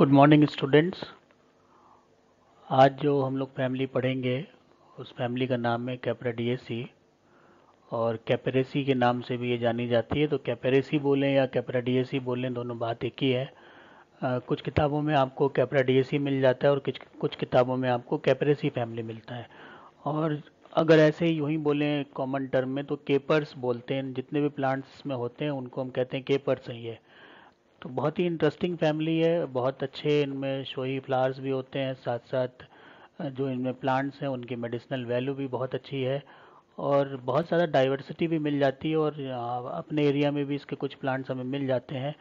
Good morning students. आज जो हम लोग फैमिली पढ़ेंगे उस फैमिली का नाम है कैप्राडिएसी और कैपरेसी के नाम से भी ये जानी जाती है। तो कैपरेसी बोलें या कैप्राडिएसी बोलें, दोनों बात एक ही है। कुछ किताबों में आपको कैप्राडिएसी मिल जाता है और कुछ कुछ किताबों में आपको कैपरेसी फैमिली मिलता है। और अगर ऐसे ही यूं ही बोलें कॉमन टर्म में तो केपर्स बोलते हैं। जितने भी प्लांट्स में होते हैं उनको हम कहते हैं केपर्स हैं ये। तो बहुत ही इंटरेस्टिंग फैमिली है, बहुत अच्छे इनमें शोई फ्लावर्स भी होते हैं, साथ साथ जो इनमें प्लांट्स हैं उनकी मेडिसिनल वैल्यू भी बहुत अच्छी है और बहुत ज़्यादा डाइवर्सिटी भी मिल जाती है। और अपने एरिया में भी इसके कुछ प्लांट्स हमें मिल जाते हैं।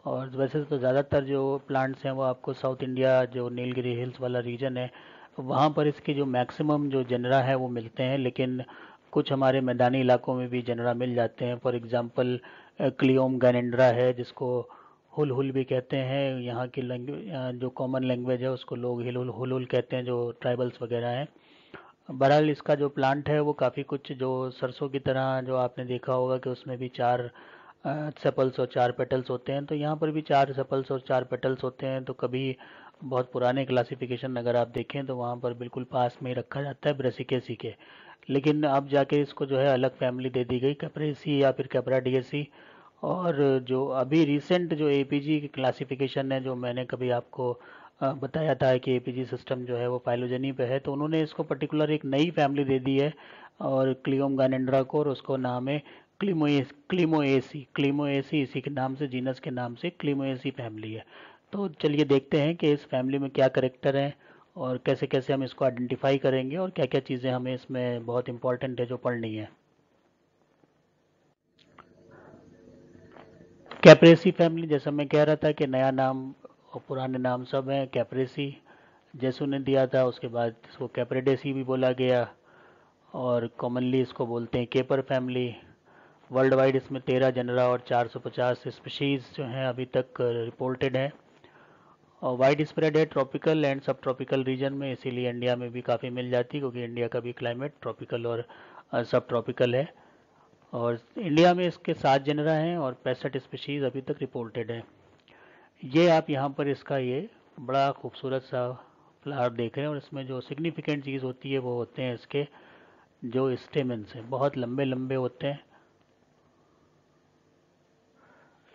और वैसे तो ज़्यादातर जो प्लांट्स हैं वो आपको साउथ इंडिया जो नीलगिरी हिल्स वाला रीजन है वहाँ पर इसके जो मैक्सिमम जो जनरा है वो मिलते हैं, लेकिन कुछ हमारे मैदानी इलाकों में भी जनरा मिल जाते हैं। फॉर एग्जांपल क्लियोम गैनेंड्रा है जिसको हुल हुल भी कहते हैं। यहाँ की लैंग्वेज जो कॉमन लैंग्वेज है उसको लोग हिल हुल हुल हुल कहते हैं, जो ट्राइबल्स वगैरह हैं। बहरहाल इसका जो प्लांट है वो काफ़ी कुछ जो सरसों की तरह जो आपने देखा होगा कि उसमें भी चार सेपल्स और चार पेटल्स होते हैं, तो यहाँ पर भी चार सेपल्स और चार पेटल्स होते हैं। तो कभी बहुत पुराने क्लासिफिकेशन अगर आप देखें तो वहाँ पर बिल्कुल पास में ही रखा जाता है ब्रेसिकेसी के। लेकिन अब जाके इसको जो है अलग फैमिली दे दी गई, कैप्रेसी या फिर कैप्राडिएसी। और जो अभी रिसेंट जो एपीजी की क्लासिफिकेशन है, जो मैंने कभी आपको बताया था कि एपीजी सिस्टम जो है वो फाइलोजेनी पे है, तो उन्होंने इसको पर्टिकुलर एक नई फैमिली दे दी है और क्लियोम गानेंड्रा को, और उसको नाम है क्लीमोएसी। क्लीमोएसी इसी के नाम से, जीनस के नाम से क्लीमोएसी फैमिली है। तो चलिए देखते हैं कि इस फैमिली में क्या करेक्टर हैं और कैसे कैसे हम इसको आइडेंटिफाई करेंगे और क्या क्या चीज़ें हमें इसमें बहुत इंपॉर्टेंट है जो पढ़नी है। कैप्रेसी फैमिली, जैसा मैं कह रहा था कि नया नाम और पुराने नाम सब हैं कैप्रेसी। जैसू ने दिया था, उसके बाद इसको कैप्रेडेसी भी बोला गया और कॉमनली इसको बोलते हैं केपर फैमिली। वर्ल्ड वाइड इसमें 13 जनरा और 450 स्पीशीज़ जो हैं अभी तक रिपोर्टेड हैं और वाइड स्प्रेड है ट्रॉपिकल एंड सब ट्रॉपिकल रीजन में, इसीलिए इंडिया में भी काफ़ी मिल जाती है क्योंकि इंडिया का भी क्लाइमेट ट्रॉपिकल और सब ट्रॉपिकल है। और इंडिया में इसके 7 जनरा हैं और 65 स्पीशीज़ अभी तक रिपोर्टेड हैं। ये आप यहाँ पर इसका ये बड़ा खूबसूरत सा फ्लावर देख रहे हैं और इसमें जो सिग्निफिकेंट चीज़ होती है वो होते हैं इसके जो स्टेमेंस हैं, बहुत लंबे लंबे होते हैं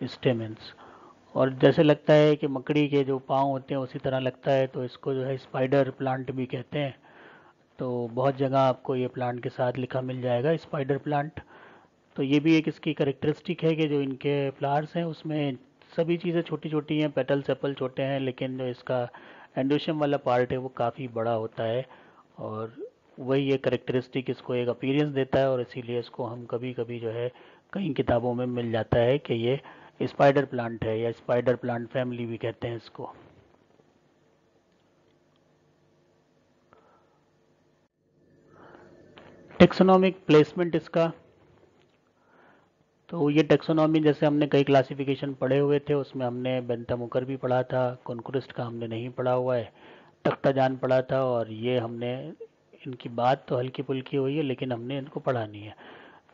स्टेमेंस। और जैसे लगता है कि मकड़ी के जो पाँव होते हैं उसी तरह लगता है, तो इसको जो है स्पाइडर प्लांट भी कहते हैं। तो बहुत जगह आपको ये प्लांट के साथ लिखा मिल जाएगा स्पाइडर प्लांट। तो ये भी एक इसकी करेक्टरिस्टिक है कि जो इनके फ्लावर्स हैं उसमें सभी चीज़ें छोटी छोटी हैं, पेटल सेपल छोटे हैं, लेकिन जो इसका एंडोशम वाला पार्ट है वो काफ़ी बड़ा होता है। और वही ये करेक्टरिस्टिक इसको एक अपीयरेंस देता है और इसीलिए इसको हम कभी कभी जो है कई किताबों में मिल जाता है कि ये स्पाइडर प्लांट है या स्पाइडर प्लांट फैमिली भी कहते हैं इसको। टेक्सोनोमिक प्लेसमेंट इसका, तो ये टेक्सोनॉमी जैसे हमने कई क्लासिफिकेशन पढ़े हुए थे उसमें हमने बेंथमुकर भी पढ़ा था, कॉन्क्रिस्ट का हमने नहीं पढ़ा हुआ है, तख्ता जान पढ़ा था। और ये हमने इनकी बात तो हल्की फुल्की हुई है लेकिन हमने इनको पढ़ा नहीं है।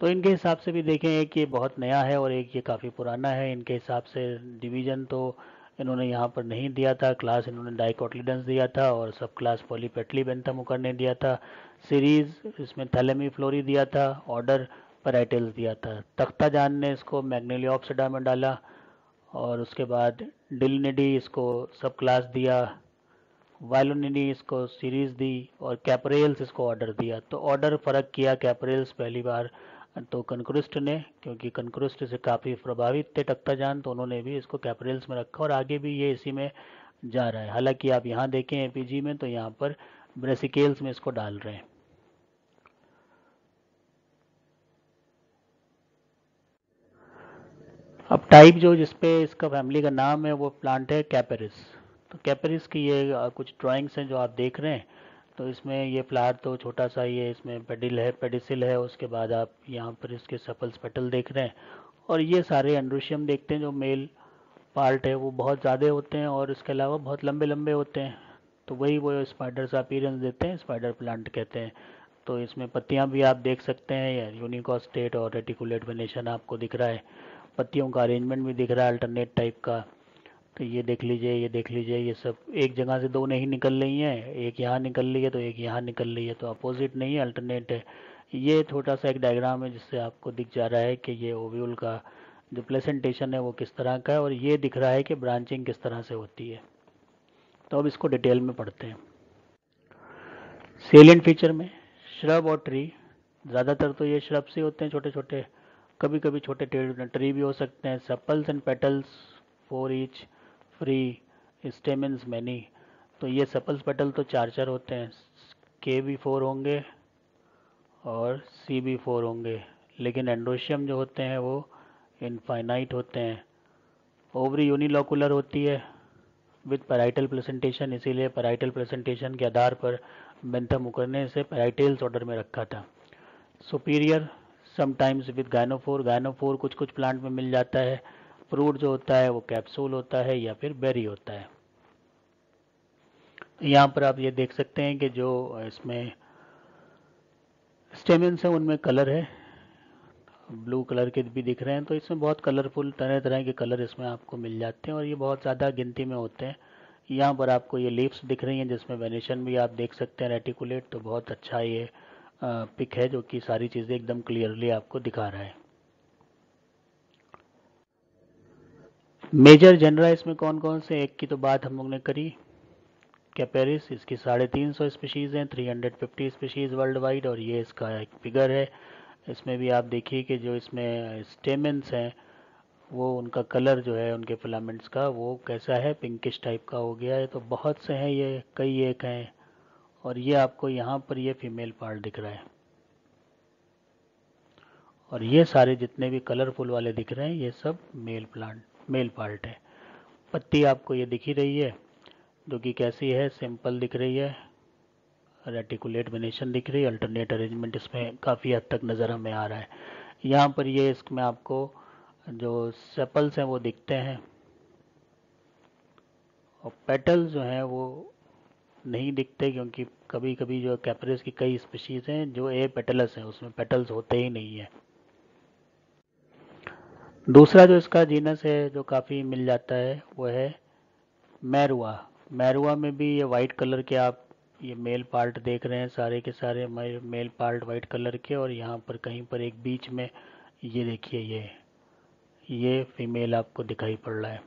तो इनके हिसाब से भी देखें, एक ये बहुत नया है और एक ये काफ़ी पुराना है। इनके हिसाब से डिवीज़न तो इन्होंने यहाँ पर नहीं दिया था, क्लास इन्होंने डाइकोटिलिडन्स दिया था और सब क्लास पॉलीपेटली बेंथमुकर ने दिया था। सीरीज़ इसमें थैलेमी फ्लोरी दिया था, ऑर्डर पैराइटल्स दिया था। तख्ता जान ने इसको मैग्नोलियोप्सिडा में डाला और उसके बाद डिलिनिडी इसको सब क्लास दिया, वायलोनिडी इसको सीरीज दी और कैपरेल्स इसको ऑर्डर दिया। तो ऑर्डर फ़र्क किया कैपरेल्स पहली बार तो कनक्रुस्ट ने, क्योंकि कनक्रुस्ट से काफ़ी प्रभावित थे तख्ता जान, तो उन्होंने भी इसको कैपरेल्स में रखा और आगे भी ये इसी में जा रहा है। हालांकि आप यहाँ देखें एपीजी में तो यहाँ पर ब्रेसिकेल्स में इसको डाल रहे हैं। अब टाइप जो जिसपे इसका फैमिली का नाम है वो प्लांट है कैपेरिस। तो कैपेरिस की ये कुछ ड्राइंग्स हैं जो आप देख रहे हैं। तो इसमें ये फ्लावर तो छोटा सा ये इसमें पेडिल है, पेडिसिल है, उसके बाद आप यहाँ पर इसके सफल्स पेटल देख रहे हैं और ये सारे एंड्रोशियम देखते हैं जो मेल पार्ट है वो बहुत ज़्यादा होते हैं और इसके अलावा बहुत लंबे लंबे होते हैं। तो वही वो स्पाइडर सा अपीयरेंस देते हैं, स्पाइडर प्लांट कहते हैं। तो इसमें पत्तियां भी आप देख सकते हैं, यूनिकॉस्टेट और रेटिकुलेट वेनेशन आपको दिख रहा है, पत्तियों का अरेंजमेंट भी दिख रहा है अल्टरनेट टाइप का। तो ये देख लीजिए, ये देख लीजिए, ये सब एक जगह से दो नहीं निकल रही हैं, एक यहाँ निकल रही है तो एक यहाँ निकल रही है, तो अपोजिट नहीं है, अल्टरनेट है। ये छोटा सा एक डायग्राम है जिससे आपको दिख जा रहा है कि ये ओव्यूल का जो प्रेजेंटेशन है वो किस तरह का है, और ये दिख रहा है कि ब्रांचिंग किस तरह से होती है। तो अब इसको डिटेल में पढ़ते हैं। सेलिएंट फीचर में श्रब और ट्री, ज़्यादातर तो ये श्रब से होते हैं छोटे छोटे, कभी कभी छोटे ट्री भी हो सकते हैं। Sepals and petals for each, free, stamens many. तो ये सेपल्स पेटल तो चार चार होते हैं, के भी फोर होंगे और सी भी फोर होंगे, लेकिन एंड्रोशियम जो होते हैं वो इनफाइनाइट होते हैं। ओवरी यूनिलोकुलर होती है विद पैराइटल प्रेजेंटेशन, इसीलिए पैराइटल प्रेजेंटेशन के आधार पर बेंथम मुकरने से पैराइटल्स ऑर्डर में रखा था। सुपीरियर समटाइम्स विद गायनोफोर, गायनोफोर कुछ कुछ प्लांट में मिल जाता है। फ्रूट जो होता है वो कैप्सूल होता है या फिर बेरी होता है। यहाँ पर आप ये देख सकते हैं कि जो इसमें स्टेमेंस हैं उनमें कलर है, ब्लू कलर के भी दिख रहे हैं। तो इसमें बहुत कलरफुल तरह तरह के कलर इसमें आपको मिल जाते हैं और ये बहुत ज़्यादा गिनती में होते हैं। यहाँ पर आपको ये लीव्स दिख रही हैं जिसमें वेनेशन भी आप देख सकते हैं रेटिकुलेट। तो बहुत अच्छा ये पिक है जो कि सारी चीज़ें एकदम क्लियरली आपको दिखा रहा है। मेजर जनरा इसमें कौन कौन से, एक की तो बात हम लोग ने करी, कैपेरिस, इसकी 350 स्पीशीज़ हैं, 350 स्पीशीज़ वर्ल्ड वाइड, और ये इसका एक फिगर है। इसमें भी आप देखिए कि जो इसमें स्टेमेंस हैं वो उनका कलर जो है उनके फिलामेंट्स का वो कैसा है, पिंकिश टाइप का हो गया है। तो बहुत से हैं ये, कई एक हैं। और ये आपको यहाँ पर ये फीमेल पार्ट दिख रहा है, और ये सारे जितने भी कलरफुल वाले दिख रहे हैं ये सब मेल पार्ट है। पत्ती आपको ये दिख ही रही है जो कि कैसी है, सिंपल दिख रही है, रेटिकुलेट वेनेशन दिख रही है, अल्टरनेट अरेंजमेंट इसमें काफ़ी हद तक नज़र हमें आ रहा है। यहाँ पर ये इसमें आपको जो सेपल्स हैं वो दिखते हैं, और पेटल्स जो हैं वो नहीं दिखते, क्योंकि कभी कभी जो कैपरिस की कई स्पीशीज़ हैं जो ए पेटलस हैं उसमें पेटल्स होते ही नहीं है। दूसरा जो इसका जीनस है जो काफ़ी मिल जाता है वो है मैरुआ। मैरुआ में भी ये वाइट कलर के आप ये मेल पार्ट देख रहे हैं, सारे के सारे मेल पार्ट वाइट कलर के, और यहाँ पर कहीं पर एक बीच में ये देखिए ये फीमेल आपको दिखाई पड़ रहा है,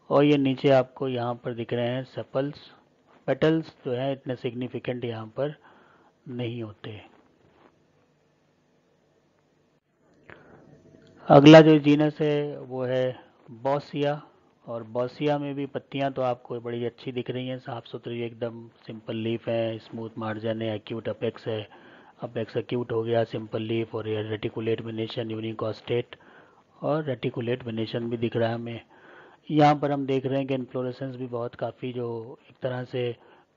और ये नीचे आपको यहाँ पर दिख रहे हैं सेपल्स। पेटल्स जो हैं इतने सिग्निफिकेंट यहाँ पर नहीं होते। अगला जो जीनस है वो है बॉसिया, और बॉसिया में भी पत्तियां तो आपको बड़ी अच्छी दिख रही हैं, साफ सुथरी एकदम, सिंपल लीफ है, स्मूथ मार्जिन है, एक्यूट अपेक्स है, अपेक्स एक्यूट हो गया, सिंपल लीफ, और ये रेटिकुलेट वेनेशन, यूनिकॉस्टेट, और रेटिकुलेट वेनेशन भी दिख रहा है हमें। यहाँ पर हम देख रहे हैं कि इन्फ्लोरेसेंस भी बहुत काफ़ी जो एक तरह से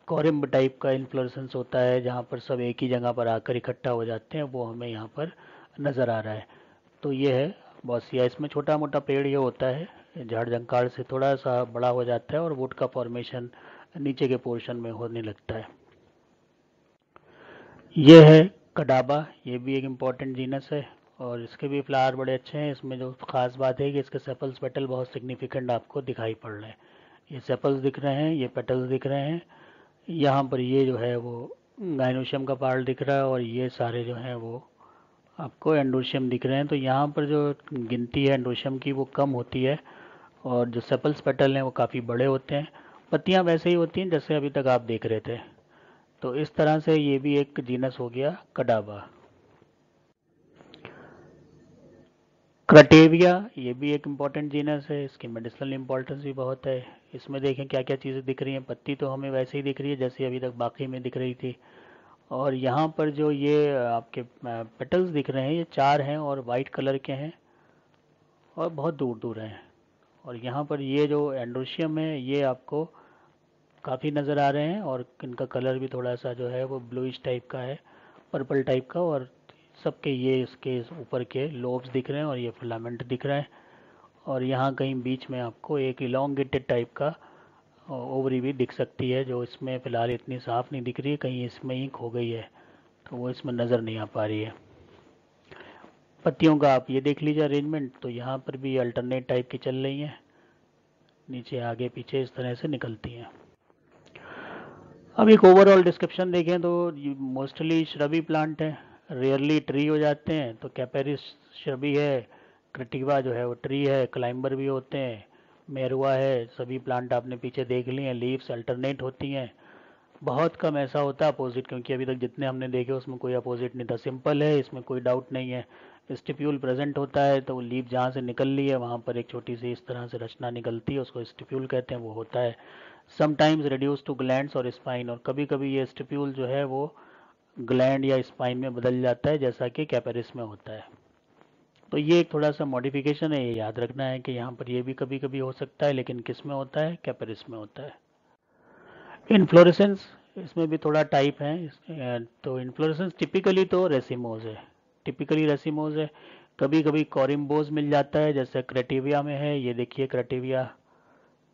कॉरिम्ब टाइप का इन्फ्लोरेसेंस होता है जहाँ पर सब एक ही जगह पर आकर इकट्ठा हो जाते हैं, वो हमें यहाँ पर नज़र आ रहा है। तो ये है बॉसिया। इसमें छोटा मोटा पेड़ ये होता है, झाड़ झंकाड़ से थोड़ा सा बड़ा हो जाता है और वुड का फॉर्मेशन नीचे के पोर्शन में होने लगता है। ये है कडाबा, ये भी एक इम्पॉर्टेंट जीनस है, और इसके भी फ्लावर बड़े अच्छे हैं। इसमें जो खास बात है कि इसके सेपल्स पेटल बहुत सिग्निफिकेंट आपको दिखाई पड़ रहे हैं। ये सेपल्स दिख रहे हैं, ये पेटल्स दिख रहे हैं, यहाँ पर ये जो है वो गाइनोशियम का पार्ट दिख रहा है, और ये सारे जो हैं वो आपको एंडोशियम दिख रहे हैं। तो यहाँ पर जो गिनती है एंडोशियम की वो कम होती है, और जो सेपल्स पेटल हैं वो काफ़ी बड़े होते हैं। पत्तियाँ वैसे ही होती हैं जैसे अभी तक आप देख रहे थे। तो इस तरह से ये भी एक जीनस हो गया कडाबा। क्रटेविया, ये भी एक इम्पॉर्टेंट जीनस है, इसकी मेडिसिनल इम्पोर्टेंस भी बहुत है। इसमें देखें क्या क्या चीज़ें दिख रही हैं, पत्ती तो हमें वैसे ही दिख रही है जैसे अभी तक बाकी में दिख रही थी, और यहाँ पर जो ये आपके पेटल्स दिख रहे हैं ये चार हैं और वाइट कलर के हैं और बहुत दूर दूर हैं। और यहाँ पर ये जो एंड्रोशियम है ये आपको काफ़ी नज़र आ रहे हैं, और इनका कलर भी थोड़ा सा जो है वो ब्लूइश टाइप का है, पर्पल टाइप का, और सबके ये इसके ऊपर के लोब्स दिख रहे हैं और ये फिलामेंट दिख रहा है। और यहाँ कहीं बीच में आपको एक इलोंगेटेड टाइप का ओवरी भी दिख सकती है, जो इसमें फ़िलहाल इतनी साफ़ नहीं दिख रही है, कहीं इसमें ही खो गई है तो वो इसमें नज़र नहीं आ पा रही है। पत्तियों का आप ये देख लीजिए अरेंजमेंट, तो यहाँ पर भी अल्टरनेट टाइप की चल रही हैं, नीचे आगे पीछे इस तरह से निकलती हैं। अब एक ओवरऑल डिस्क्रिप्शन देखें तो मोस्टली श्रबी प्लांट है, रेयरली ट्री हो जाते हैं। तो कैपेरिस श्रबी है, क्रिटिवा जो है वो ट्री है, क्लाइंबर भी होते हैं, मेरुआ है, सभी प्लांट आपने पीछे देख लिए हैं। लीव्स अल्टरनेट होती हैं, बहुत कम ऐसा होता है अपोजिट, क्योंकि अभी तक जितने हमने देखे उसमें कोई अपोजिट नहीं था। सिंपल है, इसमें कोई डाउट नहीं है। स्टिप्यूल प्रेजेंट होता है तो लीफ जहाँ से निकल ली है वहाँ पर एक छोटी सी इस तरह से रचना निकलती है, उसको स्टिप्यूल कहते हैं, वो होता है। समटाइम्स रिड्यूस टू ग्लैंड्स और स्पाइन, और कभी कभी ये स्टिप्यूल जो है वो ग्लैंड या स्पाइन में बदल जाता है, जैसा कि कैपेरिस में होता है। तो ये एक थोड़ा सा मॉडिफिकेशन है, ये याद रखना है कि यहाँ पर ये भी कभी कभी हो सकता है, लेकिन किस में होता है, कैपेरिस में होता है। इन्फ्लोरेसेंस, इसमें भी थोड़ा टाइप है। तो इन्फ्लोरेसेंस टिपिकली तो रेसिमोज है, टिपिकली रेसिमोज है। कभी कभी कॉरिम्बोज मिल जाता है, जैसे क्रेटिविया में है, ये देखिए क्रेटिविया,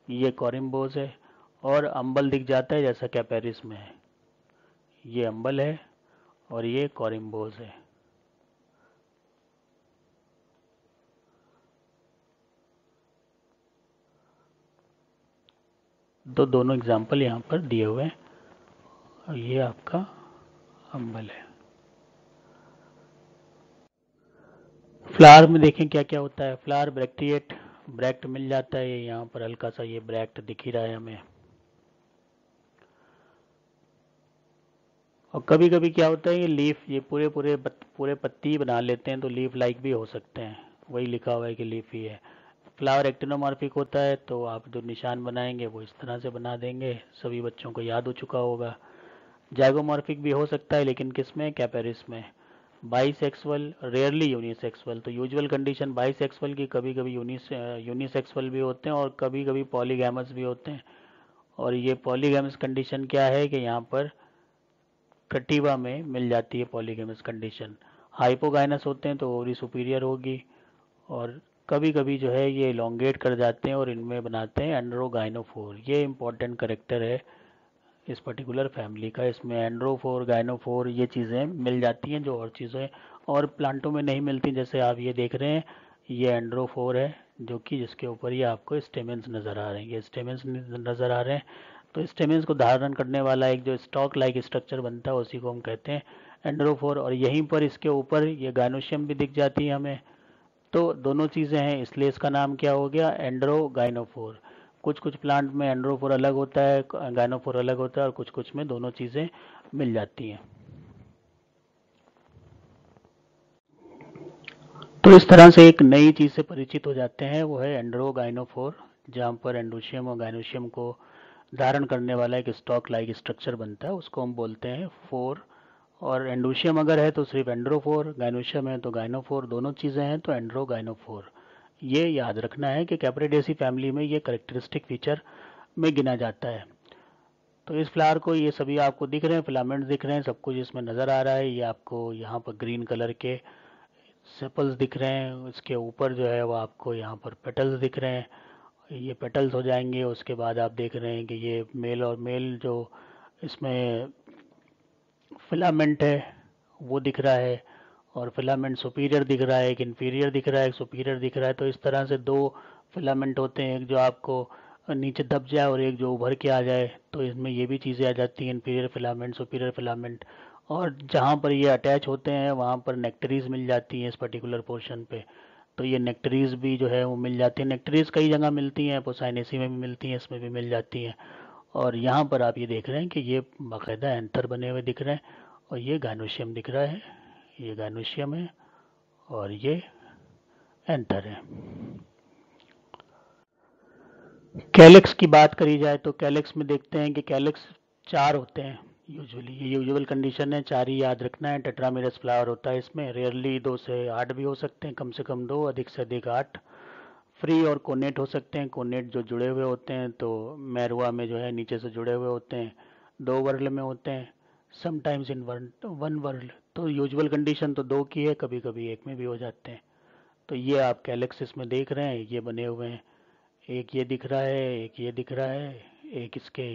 ये कॉरिम्बोज है। और अम्बल दिख जाता है जैसा कैपेरिस में है, ये अम्बल है और ये कॉरिम्बोज है। तो दोनों एग्जाम्पल यहाँ पर दिए हुए हैं, और ये आपका अम्बल है। फ्लावर में देखें क्या क्या होता है। फ्लावर ब्रैक्टिएट, ब्रैक्ट मिल जाता है, यहाँ पर हल्का सा ये ब्रैक्ट दिख ही रहा है हमें। और कभी कभी क्या होता है, ये लीफ, ये पूरे पत्ती बना लेते हैं, तो लीफ लाइक भी हो सकते हैं, वही लिखा हुआ है कि लीफ ही है। फ्लावर एक्टिनोमॉर्फिक होता है, तो आप जो निशान बनाएंगे वो इस तरह से बना देंगे, सभी बच्चों को याद हो चुका होगा। जैगोमॉर्फिक भी हो सकता है, लेकिन किसमें, कैपेरिस में। बाईसेक्सुअल, रेयरली यूनिसेक्सुअल, तो यूजुअल कंडीशन बाईसेक्सुअल की, कभी कभी यूनिसेक्सुअल भी होते हैं और कभी कभी पॉलीगैमस भी होते हैं। और ये पॉलीगैमस कंडीशन क्या है कि यहाँ पर कटिवा में मिल जाती है पॉलीगैमस कंडीशन। हाइपोगाइनस होते हैं तो ओवरी सुपीरियर होगी, और कभी कभी जो है ये इलोंगेट कर जाते हैं और इनमें बनाते हैं एंड्रोगाइनोफोर। ये इंपॉर्टेंट करेक्टर है इस पर्टिकुलर फैमिली का, इसमें एंड्रोफोर, गाइनोफोर ये चीज़ें मिल जाती हैं, जो और चीज़ें और प्लांटों में नहीं मिलती। जैसे आप ये देख रहे हैं, ये एंड्रोफोर है, जो कि जिसके ऊपर ये आपको स्टेमेंस नज़र आ रहे हैं, ये स्टेमेंस नज़र आ रहे हैं। तो स्टेमेंस को धारण करने वाला एक जो स्टॉक लाइक स्ट्रक्चर बनता है, उसी को हम कहते हैं एंड्रोफोर। और यहीं पर इसके ऊपर ये गाइनोशियम भी दिख जाती है हमें। तो दोनों चीज़ें हैं, इसलिए इसका नाम क्या हो गया, एंड्रोगाइनोफोर। कुछ कुछ प्लांट में एंड्रोफोर अलग होता है, गाइनोफोर अलग होता है, और कुछ कुछ में दोनों चीज़ें मिल जाती हैं। तो इस तरह से एक नई चीज़ से परिचित हो जाते हैं, वो है एंड्रोगाइनोफोर, जहाँ पर एंडोशियम और गाइनोशियम को धारण करने वाला एक स्टॉक लाइक स्ट्रक्चर बनता है, उसको हम बोलते हैं फोर। और एंडोशियम अगर है तो सिर्फ एंड्रोफोर, गाइनोशियम है तो गाइनोफोर, दोनों चीज़ें हैं तो एंड्रोगाइनोफोर। ये याद रखना है कि कैप्रिडेसी फैमिली में ये करेक्टरिस्टिक फीचर में गिना जाता है। तो इस फ्लावर को, ये सभी आपको दिख रहे हैं, फिलामेंट्स दिख रहे हैं, सब कुछ इसमें नज़र आ रहा है। ये आपको यहाँ पर ग्रीन कलर के सेपल्स दिख रहे हैं, इसके ऊपर जो है वो आपको यहाँ पर पेटल्स दिख रहे हैं, ये पेटल्स हो जाएंगे। उसके बाद आप देख रहे हैं कि ये मेल और मेल जो इसमें फिलामेंट है वो दिख रहा है, और फिलामेंट सुपीरियर दिख रहा है, एक इन्फीरियर दिख रहा है, एक सुपीरियर दिख रहा है। तो इस तरह से दो फिलामेंट होते हैं, एक जो आपको नीचे दब जाए और एक जो उभर के आ जाए, तो इसमें ये भी चीज़ें आ जाती हैं, इन्फीरियर फिलामेंट, सुपीरियर फिलामेंट। और जहाँ पर ये अटैच होते हैं वहाँ पर नेक्टरीज मिल जाती हैं इस पर्टिकुलर पोर्शन पे। तो ये नेक्टरीज भी जो है वो मिल जाती हैं, नेक्टरीज कई जगह मिलती हैं, पोसाइनेसी में भी मिलती हैं, इसमें भी मिल जाती हैं। और यहाँ पर आप ये देख रहे हैं कि ये बाकायदा एंथर बने हुए दिख रहे हैं, और ये गाइनोशियम दिख रहा है, ये गाइनोशियम है और ये एंथर है। कैलिक्स की बात करी जाए तो कैलिक्स में देखते हैं कि कैलिक्स चार होते हैं यूजुअली, ये यूजुअल कंडीशन है, चार ही याद रखना है। टेट्रामेरस फ्लावर होता है इसमें, रेयरली 2 से 8 भी हो सकते हैं, कम से कम 2, अधिक से अधिक 8। फ्री और कोनेट हो सकते हैं, कोनेट जो जुड़े हुए होते हैं, तो मैरुआ में जो है नीचे से जुड़े हुए होते हैं, 2 वर्ल में होते हैं, समटाइम्स इन वन वर्ल। तो यूजुअल कंडीशन तो 2 की है, कभी कभी 1 में भी हो जाते हैं। तो ये आप कैलेक्सिस में देख रहे हैं, ये बने हुए हैं, एक ये दिख रहा है, एक ये दिख रहा है, एक इसके,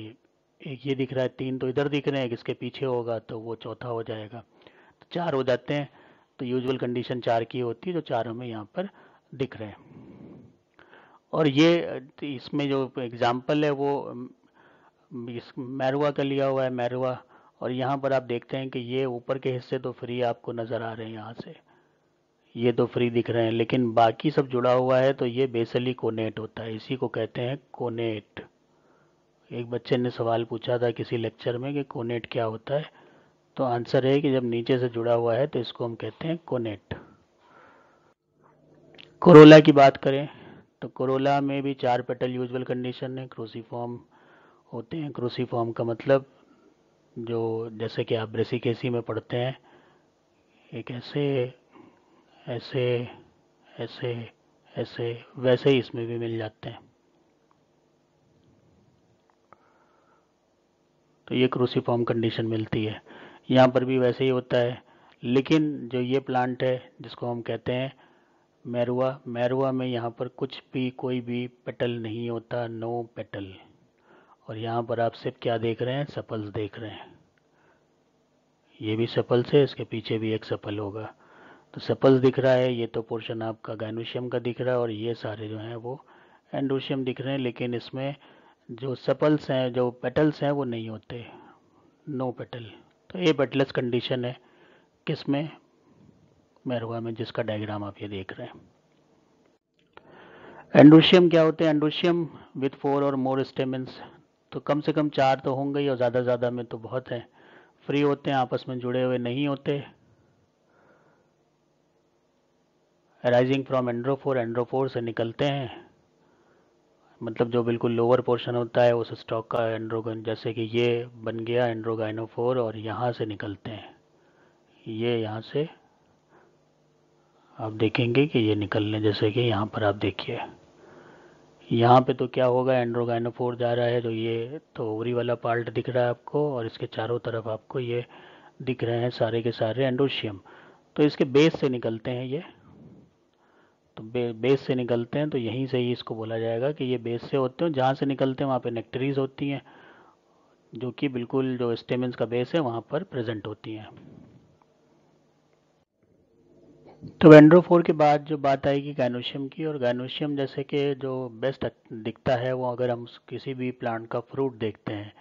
एक ये दिख रहा है, 3 तो इधर दिख रहे हैं, एक इसके पीछे होगा तो वो चौथा हो जाएगा, तो 4 हो जाते हैं। तो यूजुअल कंडीशन 4 की होती है, जो 4 हमें यहाँ पर दिख रहे हैं। और ये इसमें जो एग्जाम्पल है वो इस मैरुआ का लिया हुआ है, मैरुआ। और यहाँ पर आप देखते हैं कि ये ऊपर के हिस्से तो फ्री आपको नज़र आ रहे हैं, यहाँ से ये तो फ्री दिख रहे हैं, लेकिन बाकी सब जुड़ा हुआ है, तो ये बेसली कोनेट होता है, इसी को कहते हैं कोनेट। एक बच्चे ने सवाल पूछा था किसी लेक्चर में कि कोनेट क्या होता है, तो आंसर है कि जब नीचे से जुड़ा हुआ है तो इसको हम कहते हैं कोनेट। कोरोला की बात करें तो कोरोला में भी 4 पेटल यूजुअल कंडीशन है, क्रूसीफॉर्म होते हैं। क्रूसीफॉर्म का मतलब जो जैसे कि आप ब्रेसिकेसी में पढ़ते हैं, एक ऐसे ऐसे ऐसे ऐसे, वैसे ही इसमें भी मिल जाते हैं। तो ये क्रूसीफॉर्म कंडीशन मिलती है, यहाँ पर भी वैसे ही होता है। लेकिन जो ये प्लांट है जिसको हम कहते हैं मैरुआ, मैरुआ में यहाँ पर कुछ भी कोई भी पेटल नहीं होता, नो पेटल। और यहाँ पर आप सिर्फ क्या देख रहे हैं, सपल्स देख रहे हैं। ये भी सपल्स है, इसके पीछे भी एक सपल होगा, तो सपल्स दिख रहा है। ये तो पोर्शन आपका गाइनोशियम का दिख रहा है, और ये सारे जो हैं वो एंडोशियम दिख रहे हैं। लेकिन इसमें जो सपल्स हैं, जो पेटल्स हैं, वो नहीं होते, नो पेटल। तो ये पेटलेस कंडीशन है किसमें, मैरुआ में, जिसका डायग्राम आप ये देख रहे हैं। एंडोशियम क्या होते हैं, एंडोशियम विथ 4 और मोर स्टेमेंस, तो कम से कम 4 तो होंगे ही, और ज़्यादा ज़्यादा में तो बहुत है। फ्री होते हैं, आपस में जुड़े हुए नहीं होते। अराइजिंग फ्रॉम एंड्रोफोर, एंड्रोफोर से निकलते हैं, मतलब जो बिल्कुल लोअर पोर्शन होता है उस स्टॉक का एंड्रोगन, जैसे कि ये बन गया एंड्रोगाइनोफोर, और यहाँ से निकलते हैं, ये यहाँ से आप देखेंगे कि ये निकलने, जैसे कि यहाँ पर आप देखिए, यहाँ पे तो क्या होगा, एंड्रोगाइनोफोर जा रहा है, जो ये तो ओवरी वाला पार्ट दिख रहा है आपको, और इसके चारों तरफ आपको ये दिख रहे हैं सारे के सारे एंडोशियम। तो इसके बेस से निकलते हैं ये, तो बेस से निकलते हैं, तो यहीं से ही इसको बोला जाएगा कि ये बेस से होते हैं। जहाँ से निकलते हैं वहाँ पे नेक्टरीज होती हैं, जो कि बिल्कुल जो स्टेमेंस का बेस है वहाँ पर प्रेजेंट होती हैं। तो वेंड्रोफोर के बाद जो बात आएगी गाइनोशियम की, और गाइनोशियम जैसे कि जो बेस्ट दिखता है वो, अगर हम किसी भी प्लांट का फ्रूट देखते हैं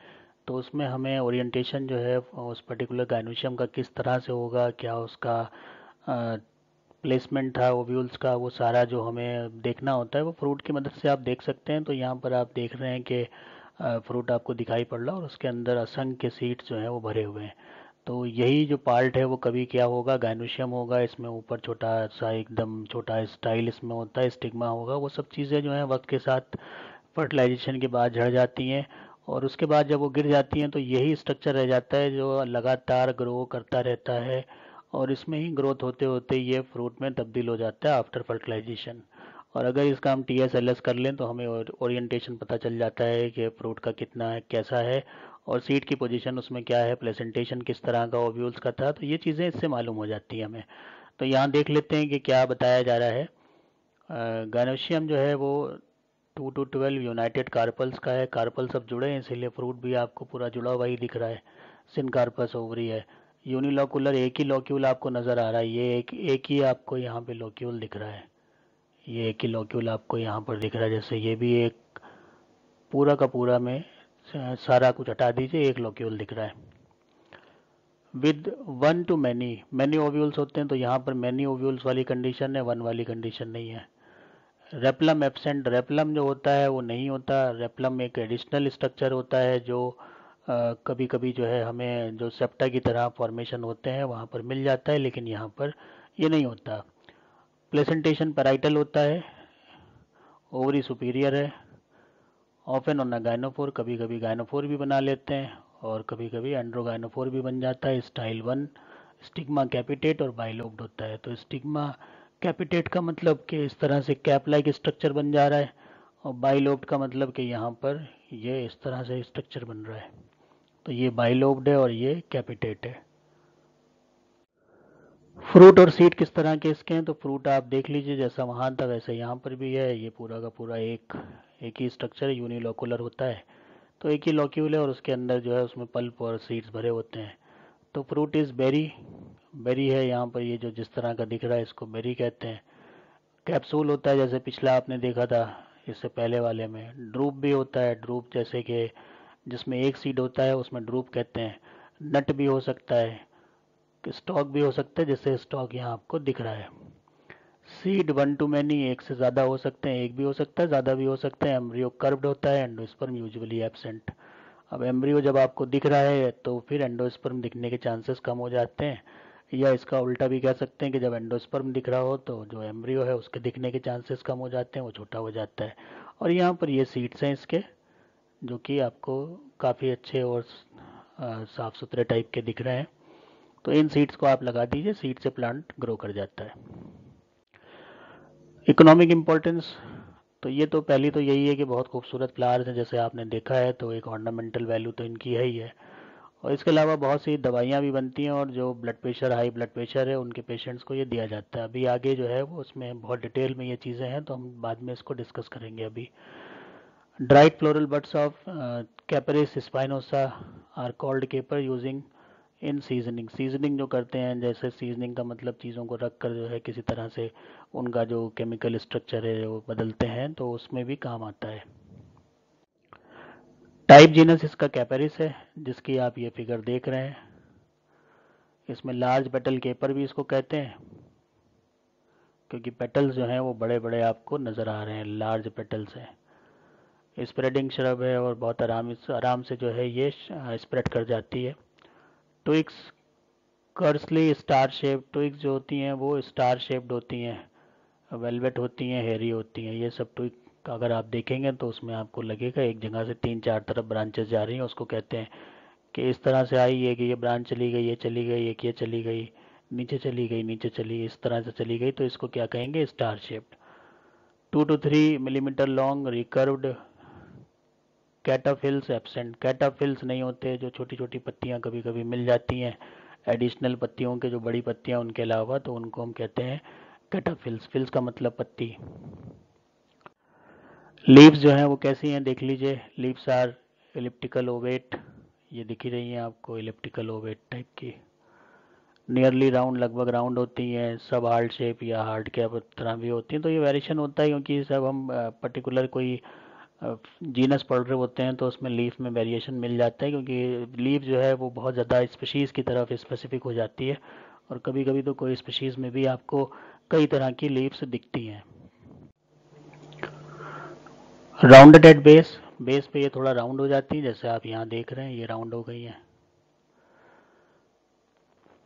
तो उसमें हमें ओरिएंटेशन जो है उस पर्टिकुलर गाइनोशियम का किस तरह से होगा, क्या उसका प्लेसमेंट था ओव्यूल्स का, वो सारा जो हमें देखना होता है वो फ्रूट की मदद से आप देख सकते हैं। तो यहाँ पर आप देख रहे हैं कि फ्रूट आपको दिखाई पड़ रहा है, और उसके अंदर असंख्य सीड्स जो हैं वो भरे हुए हैं। तो यही जो पार्ट है वो कभी क्या होगा, गाइनोशियम होगा। इसमें ऊपर छोटा सा एकदम छोटा स्टाइल इसमें होता है, स्टिग्मा होगा। वो सब चीज़ें जो हैं वक्त के साथ फर्टिलाइजेशन के बाद झड़ जाती हैं, और उसके बाद जब वो गिर जाती हैं तो यही स्ट्रक्चर रह जाता है जो लगातार ग्रो करता रहता है, और इसमें ही ग्रोथ होते होते ये फ्रूट में तब्दील हो जाता है आफ्टर फर्टिलाइजेशन। और अगर इसका हम TSLS कर लें तो हमें ओरिएंटेशन पता चल जाता है कि फ्रूट का कितना है, कैसा है, और सीड की पोजीशन उसमें क्या है, प्लेसेंटेशन किस तरह का ओव्यूल्स का था, तो ये चीज़ें इससे मालूम हो जाती हैं हमें। तो यहाँ देख लेते हैं कि क्या बताया जा रहा है। गायनोशियम जो है वो 2 to 12 यूनाइटेड कार्पल्स का है, कार्पल सब जुड़े हैं, इसीलिए फ्रूट भी आपको पूरा जुड़ा हुआ ही दिख रहा है। सिनकार्पस ओवरी है, यूनिलोकुलर एक ही लॉक्यूल आपको नज़र आ रहा है, ये एक ही आपको यहाँ पे लॉक्यूल दिख रहा है, ये एक ही लॉक्यूल आपको यहाँ पर दिख रहा है। जैसे ये भी एक पूरा का पूरा में सारा कुछ हटा दीजिए, एक लॉक्यूल दिख रहा है। With 1 to many, many ovules होते हैं, तो यहाँ पर मैनी ओव्यूल्स वाली कंडीशन है, 1 वाली कंडीशन नहीं है। रेपलम एब्सेंट, रेपलम जो होता है वो नहीं होता। रेपलम एक एडिशनल स्ट्रक्चर होता है जो कभी कभी जो है हमें जो सेप्टा की तरह फॉर्मेशन होते हैं वहाँ पर मिल जाता है, लेकिन यहाँ पर ये नहीं होता। प्लेसेंटेशन पैराइटल होता है, ओवरी सुपीरियर है, ऑफन ऑन गाइनोफोर, कभी कभी गाइनोफोर भी बना लेते हैं, और कभी कभी एंड्रोगाइनोफोर भी बन जाता है। स्टाइल 1, स्टिग्मा कैपिटेट और बाइलोब्ड होता है। तो स्टिग्मा कैपिटेट का मतलब कि इस तरह से कैप लाइक स्ट्रक्चर बन जा रहा है, और बाइलोब्ड का मतलब कि यहाँ पर ये इस तरह से स्ट्रक्चर बन रहा है। तो ये बाइलोब्ड है और ये कैपिटेट है। फ्रूट और सीड किस तरह के इसके हैं, तो फ्रूट आप देख लीजिए, जैसा वहाँ था वैसे यहाँ पर भी है। ये पूरा का पूरा एक ही स्ट्रक्चर यूनिलोकुलर होता है, तो एक ही लॉक्यूल है, और उसके अंदर जो है उसमें पल्प और सीड्स भरे होते हैं। तो फ्रूट इज़ बेरी, बेरी है यहाँ पर, ये जो जिस तरह का दिख रहा है इसको बेरी कहते हैं। कैप्सूल होता है जैसे पिछला आपने देखा था, इससे पहले वाले में ड्रूप भी होता है। ड्रूप जैसे कि जिसमें एक सीड होता है उसमें ड्रूप कहते हैं। नट भी हो सकता है, स्टॉक भी हो सकता है, जैसे स्टॉक यहाँ आपको दिख रहा है। सीड वन टू मैनी, एक से ज़्यादा हो सकते हैं, एक भी हो सकता है, ज़्यादा भी हो सकते हैं। एम्ब्रियो कर्व्ड होता है, एंडोस्पर्म यूजुअली एब्सेंट। अब एम्ब्रियो जब आपको दिख रहा है तो फिर एंडोस्पर्म दिखने के चांसेस कम हो जाते हैं, या इसका उल्टा भी कह सकते हैं कि जब एंडोस्पर्म दिख रहा हो तो जो एम्ब्रियो है उसके दिखने के चांसेस कम हो जाते हैं, वो छोटा हो जाता है। और यहाँ पर ये सीड्स हैं इसके, जो कि आपको काफ़ी अच्छे और साफ़ सुथरे टाइप के दिख रहे हैं। तो इन सीड्स को आप लगा दीजिए, सीड से प्लांट ग्रो कर जाता है। इकोनॉमिक इम्पोर्टेंस, तो ये तो पहली तो यही है कि बहुत खूबसूरत फ्लावर्स हैं जैसे आपने देखा है, तो एक ऑर्नामेंटल वैल्यू तो इनकी है ही है। और इसके अलावा बहुत सी दवाइयाँ भी बनती हैं, और जो blood pressure, high blood pressure है उनके पेशेंट्स को ये दिया जाता है। अभी आगे जो है वो उसमें बहुत डिटेल में ये चीज़ें हैं, तो हम बाद में इसको डिस्कस करेंगे। अभी dried floral buds of capparis spinosa are called caper using in seasoning. Seasoning जो करते हैं, जैसे सीजनिंग का मतलब चीज़ों को रख कर जो है किसी तरह से उनका जो केमिकल स्ट्रक्चर है वो बदलते हैं, तो उसमें भी काम आता है। टाइप जीनस इसका कैपेरिस है, जिसकी आप ये फिगर देख रहे हैं। इसमें लार्ज पेटल केपर भी इसको कहते हैं, क्योंकि पेटल्स जो हैं वो बड़े बड़े आपको नज़र आ रहे हैं, लार्ज पेटल्स हैं। स्प्रेडिंग श्रब है और बहुत आराम से जो है ये स्प्रेड कर जाती है। ट्विग्स कर्सली स्टार शेप, ट्विग्स जो होती हैं वो स्टार शेप्ड होती हैं, वेलवेट होती हैं, हेयरी होती हैं। ये सब ट्विग अगर आप देखेंगे तो उसमें आपको लगेगा एक जगह से तीन चार तरफ ब्रांचेस जा रही हैं, उसको कहते हैं कि इस तरह से आई है कि ये ब्रांच चली गई, ये चली गई, एक ये चली गई, नीचे चली गई, नीचे चली, इस तरह से चली गई, तो इसको क्या कहेंगे, star shaped. 2 to 3 millimetre long recurved cataphylls absent. Cataphylls नहीं होते, जो छोटी छोटी पत्तियां कभी कभी मिल जाती हैं एडिशनल पत्तियों के, जो बड़ी पत्तियां उनके अलावा, तो उनको हम कहते हैं कैटाफिल्स। फिल्स का मतलब पत्ती। लीव्स जो हैं वो कैसी हैं देख लीजिए। लीव्स आर एलिप्टिकल ओवेट, ये दिख ही रही हैं आपको, एलिप्टिकल ओवेट टाइप की। नियरली राउंड, लगभग राउंड होती हैं। सब हार्ट शेप या हार्ट के तरह भी होती हैं। तो ये वेरिएशन होता है क्योंकि सब हम पर्टिकुलर कोई जीनस पढ़ रहे होते हैं, तो उसमें लीफ में वेरिएशन मिल जाता है, क्योंकि लीफ जो है वो बहुत ज़्यादा स्पीशीज़ की तरफ स्पेसिफिक हो जाती है, और कभी कभी तो कोई स्पीशीज़ में भी आपको कई तरह की लीव्स दिखती हैं। राउंडेड एट बेस, बेस पे ये थोड़ा राउंड हो जाती है, जैसे आप यहाँ देख रहे हैं ये राउंड हो गई है।